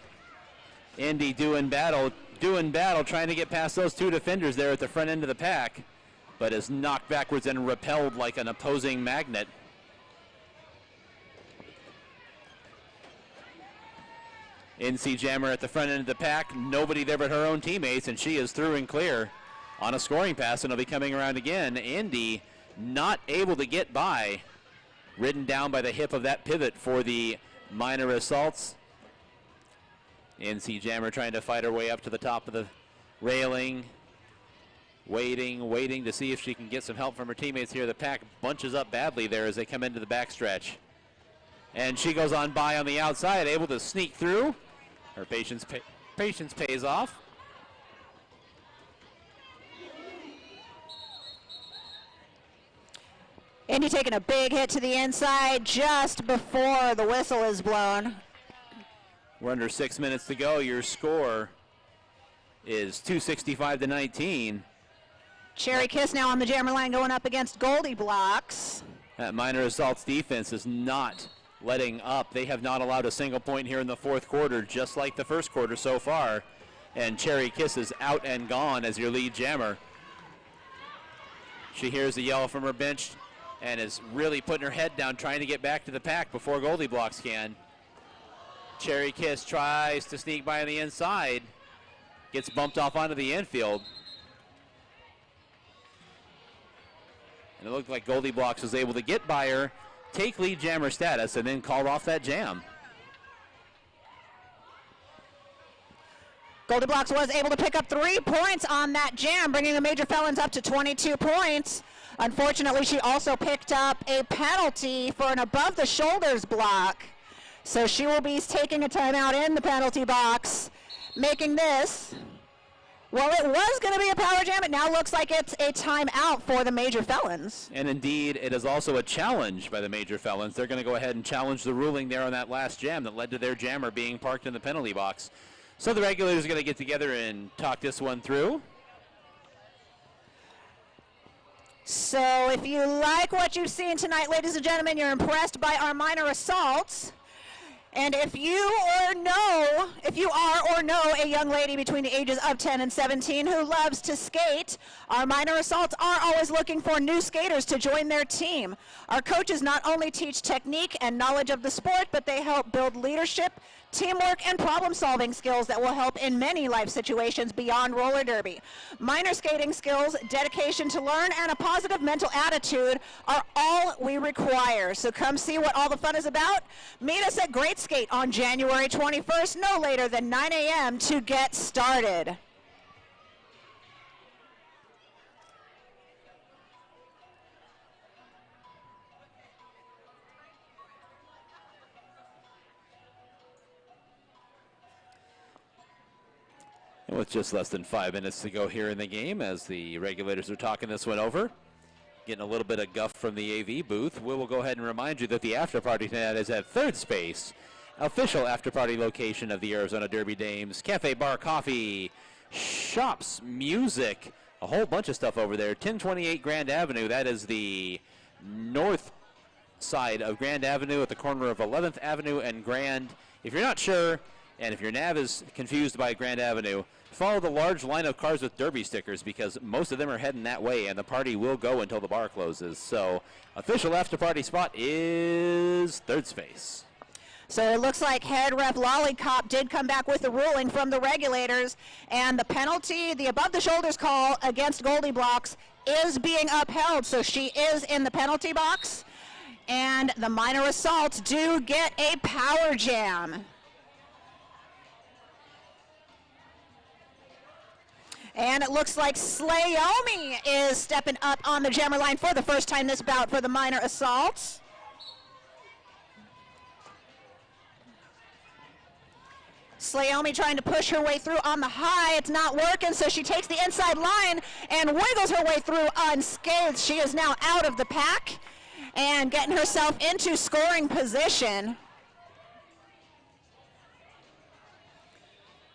Indy doing battle, trying to get past those 2 defenders there at the front end of the pack, but is knocked backwards and repelled like an opposing magnet. NC Jammer at the front end of the pack, nobody there but her own teammates, and she is through and clear on a scoring pass, and will be coming around again. Indy not able to get by, ridden down by the hip of that pivot for the minor assaults. NC Jammer trying to fight her way up to the top of the railing. Waiting to see if she can get some help from her teammates here. The pack bunches up badly there as they come into the backstretch. And she goes on by on the outside, able to sneak through. Her patience pays off. Indy taking a big hit to the inside just before the whistle is blown. We're under 6 minutes to go. Your score is 265-19. Cherry Kiss now on the jammer line going up against Goldie Blocks. That minor assaults defense is not letting up. They have not allowed a single point here in the 4th quarter, just like the 1st quarter so far. And Cherry Kiss is out and gone as your lead jammer. She hears a yell from her bench and is really putting her head down, trying to get back to the pack before Goldie Blocks can. Cherry Kiss tries to sneak by on the inside, gets bumped off onto the infield. And it looked like Goldie Blocks was able to get by her, take lead jammer status, and then called off that jam. Goldie Blocks was able to pick up 3 points on that jam, bringing the Major Felons up to 22 points. Unfortunately, she also picked up a penalty for an above-the-shoulders block. So she will be taking a timeout in the penalty box, making this, well, it was going to be a power jam. It now looks like it's a timeout for the Major Felons. And indeed, it is also a challenge by the Major Felons. They're going to go ahead and challenge the ruling there on that last jam that led to their jammer being parked in the penalty box. So the regulators are going to get together and talk this one through. So if you like what you've seen tonight, ladies and gentlemen, you're impressed by our minor assaults. And if you are or know a young lady between the ages of 10 and 17 who loves to skate, our minor assaults are always looking for new skaters to join their team. Our coaches not only teach technique and knowledge of the sport, but they help build leadership, teamwork, and problem-solving skills that will help in many life situations beyond roller derby. Minor skating skills, dedication to learn, and a positive mental attitude are all we require. So come see what all the fun is about. Meet us at Great Skate on January 21st, no later than 9 a.m. to get started. With just less than 5 minutes to go here in the game as the regulators are talking this one over. getting a little bit of guff from the AV booth. We will go ahead and remind you that the after party tonight is at Third Space, official after party location of the Arizona Derby Dames. Cafe, bar, coffee, shops, music, a whole bunch of stuff over there. 1028 Grand Avenue, that is the north side of Grand Avenue at the corner of 11th Avenue and Grand. If you're not sure, and if your nav is confused by Grand Avenue, follow the large line of cars with Derby stickers because most of them are heading that way, and the party will go until the bar closes. So, official after party spot is Third Space. So it looks like head ref Lollipop did come back with a ruling from the regulators, and the penalty, the above the shoulders call against Goldie Blocks, is being upheld. So she is in the penalty box, and the minor assaults do get a power jam. And it looks like Slayomi is stepping up on the jammer line for the first time this bout for the minor assaults. Slayomi trying to push her way through on the high. It's not working, so she takes the inside line and wiggles her way through unscathed. She is now out of the pack and getting herself into scoring position.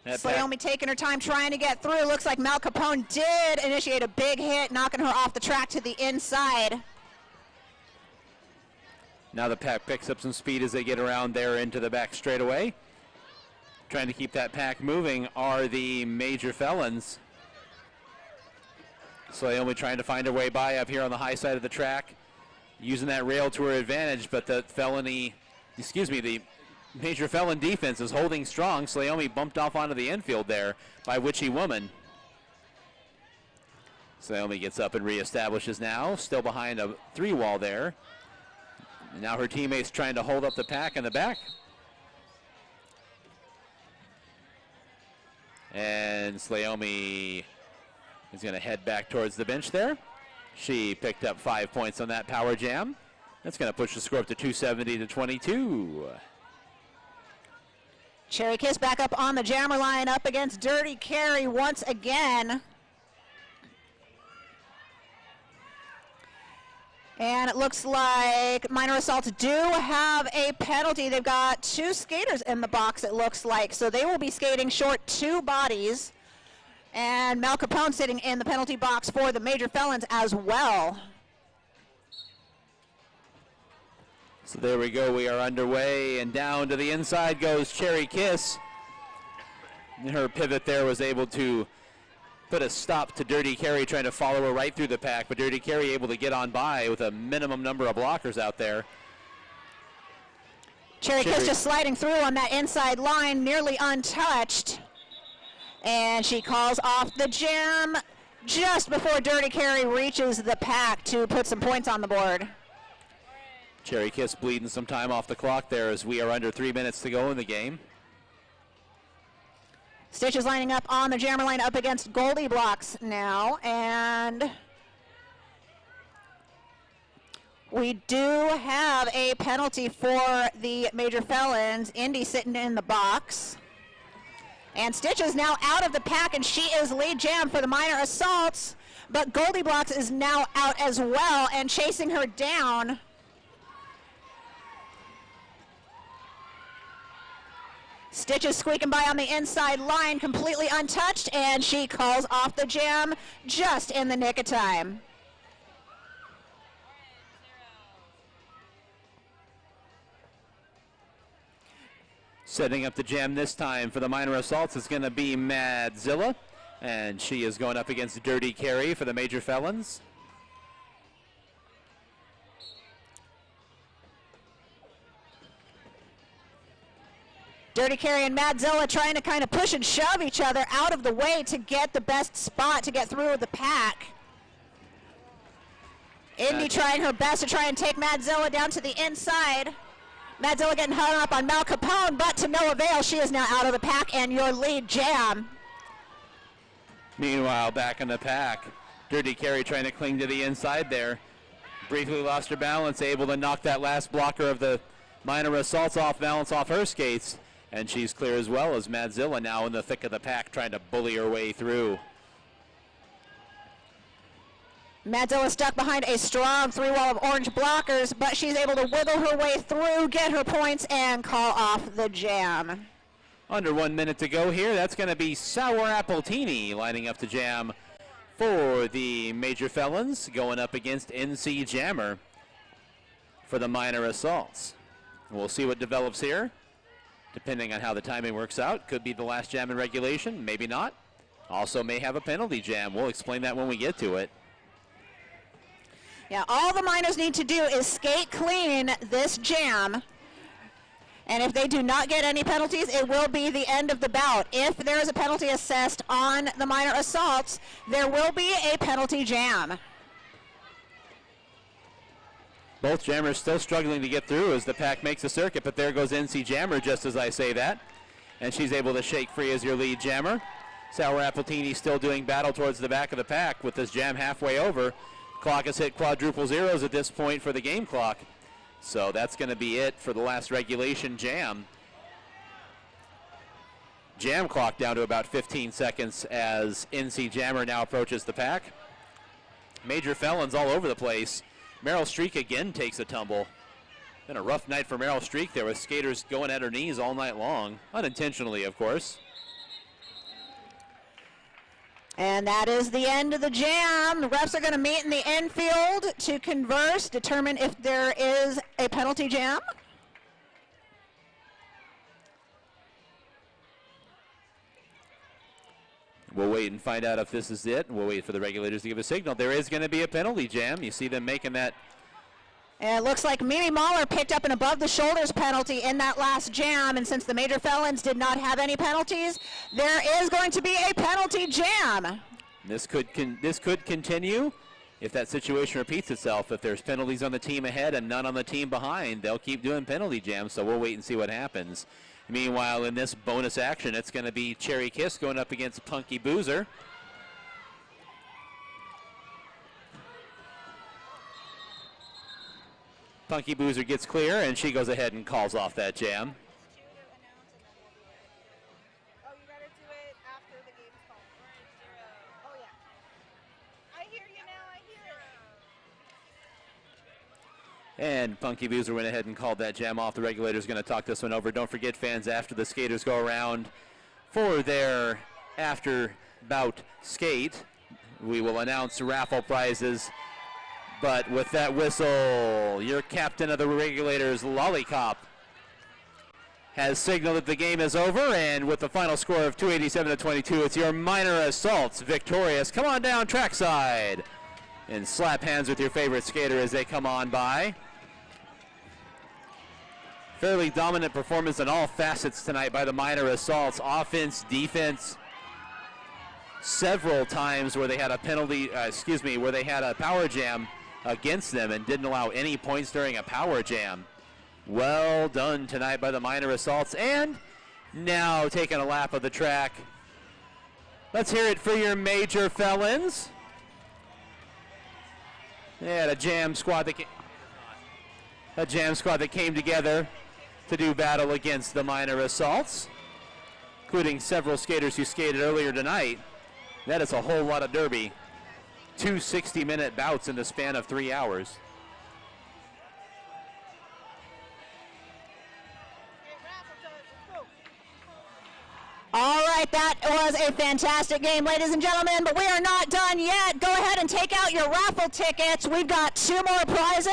Slayomi taking her time trying to get through. Looks like Mal Capone did initiate a big hit, knocking her off the track to the inside. Now the pack picks up some speed as they get around there into the back straightaway. Trying to keep that pack moving are the Major Felons. Slayomi trying to find her way by up here on the high side of the track, using that rail to her advantage, but the Major Felon defense is holding strong. Slayomi bumped off onto the infield there by Witchy Woman. Slayomi gets up and reestablishes now, still behind a 3-wall there. Now her teammates trying to hold up the pack in the back. And Slayomi is going to head back towards the bench there. She picked up 5 points on that power jam. That's going to push the score up to 270-22. Cherry Kiss back up on the jammer line up against Dirty Carry once again. And it looks like minor assaults do have a penalty. They've got 2 skaters in the box, it looks like. So they will be skating short 2 bodies. And Mal Capone sitting in the penalty box for the Major Felons as well. So there we go, we are underway, and down to the inside goes Cherry Kiss. Her pivot there was able to put a stop to Dirty Carry trying to follow her right through the pack, but Dirty Carry able to get on by with a minimum number of blockers out there. Cherry Kiss just sliding through on that inside line, nearly untouched. And she calls off the jam just before Dirty Carry reaches the pack to put some points on the board. Cherry Kiss bleeding some time off the clock there as we are under 3 minutes to go in the game. Stitch is lining up on the jammer line up against Goldie Blocks now, and we do have a penalty for the Major Felons. Indy sitting in the box. And Stitch is now out of the pack, and she is lead jam for the minor assaults, but Goldie Blocks is now out as well and chasing her down. Stitch is squeaking by on the inside line, completely untouched, and she calls off the jam just in the nick of time. Setting up the jam this time for the minor assaults is going to be Madzilla, and she is going up against Dirty Carry for the Major Felons. Dirty Carry and Madzilla trying to kind of push and shove each other out of the way to get the best spot to get through the pack. Indy trying her best to try and take Madzilla down to the inside. Madzilla getting hung up on Mal Capone, but to no avail. She is now out of the pack and your lead jam. Meanwhile, back in the pack, Dirty Carry trying to cling to the inside there. Briefly lost her balance, able to knock that last blocker of the minor assaults off balance off her skates. And she's clear as well as Madzilla now in the thick of the pack trying to bully her way through. Madzilla stuck behind a strong three-wall of orange blockers, but she's able to wiggle her way through, get her points, and call off the jam. Under 1 minute to go here. That's going to be Sour Appletini lining up to jam for the Major Felons, going up against NC Jammer for the Minor Assaults. We'll see what develops here, depending on how the timing works out. Could be the last jam in regulation, maybe not. Also may have a penalty jam. We'll explain that when we get to it. Yeah, all the minors need to do is skate clean this jam. And if they do not get any penalties, it will be the end of the bout. If there is a penalty assessed on the minor assaults, there will be a penalty jam. Both jammers still struggling to get through as the pack makes a circuit, but there goes NC Jammer just as I say that. And she's able to shake free as your lead jammer. Sour Appletini still doing battle towards the back of the pack with this jam halfway over. Clock has hit quadruple zeros at this point for the game clock. So that's going to be it for the last regulation jam. Jam clock down to about 15 seconds as NC Jammer now approaches the pack. Major Felons all over the place. Meryl Streak again takes a tumble. Been a rough night for Meryl Streak there with skaters going at her knees all night long. Unintentionally, of course. And that is the end of the jam. The refs are going to meet in the infield to converse, determine if there is a penalty jam. We'll wait and find out if this is it. We'll wait for the regulators to give a signal. There is going to be a penalty jam. You see them making that. And it looks like Mimi Mahler picked up an above-the-shoulders penalty in that last jam, and since the Major Felons did not have any penalties, there is going to be a penalty jam. This could continue if that situation repeats itself. If there's penalties on the team ahead and none on the team behind, they'll keep doing penalty jams, so we'll wait and see what happens. Meanwhile, in this bonus action, it's going to be Cherry Kiss going up against Punky Boozer. Punky Boozer gets clear, and she goes ahead and calls off that jam. Oh, you gotta do it after the game's called. Oh, yeah. I hear you now, I hear it. And Punky Boozer went ahead and called that jam off. The regulator's going to talk this one over. Don't forget, fans, after the skaters go around for their after bout skate, we will announce raffle prizes. But with that whistle, your captain of the regulators, Lollipop, has signaled that the game is over. And with the final score of 287-22, it's your Minor Assaults victorious. Come on down trackside and slap hands with your favorite skater as they come on by. Fairly dominant performance in all facets tonight by the Minor Assaults. Offense, defense. Several times where they had a penalty, where they had a power jam against them and didn't allow any points during a power jam. Well done tonight by the Minor Assaults. And now taking a lap of the track. Let's hear it for your Major Felons. They had a jam squad that came together to do battle against the Minor Assaults, including several skaters who skated earlier tonight. That is a whole lot of derby. 2 60-minute bouts in the span of 3 hours. All right, that was a fantastic game, ladies and gentlemen, but we are not done yet. Go ahead and take out your raffle tickets. We've got 2 more prizes.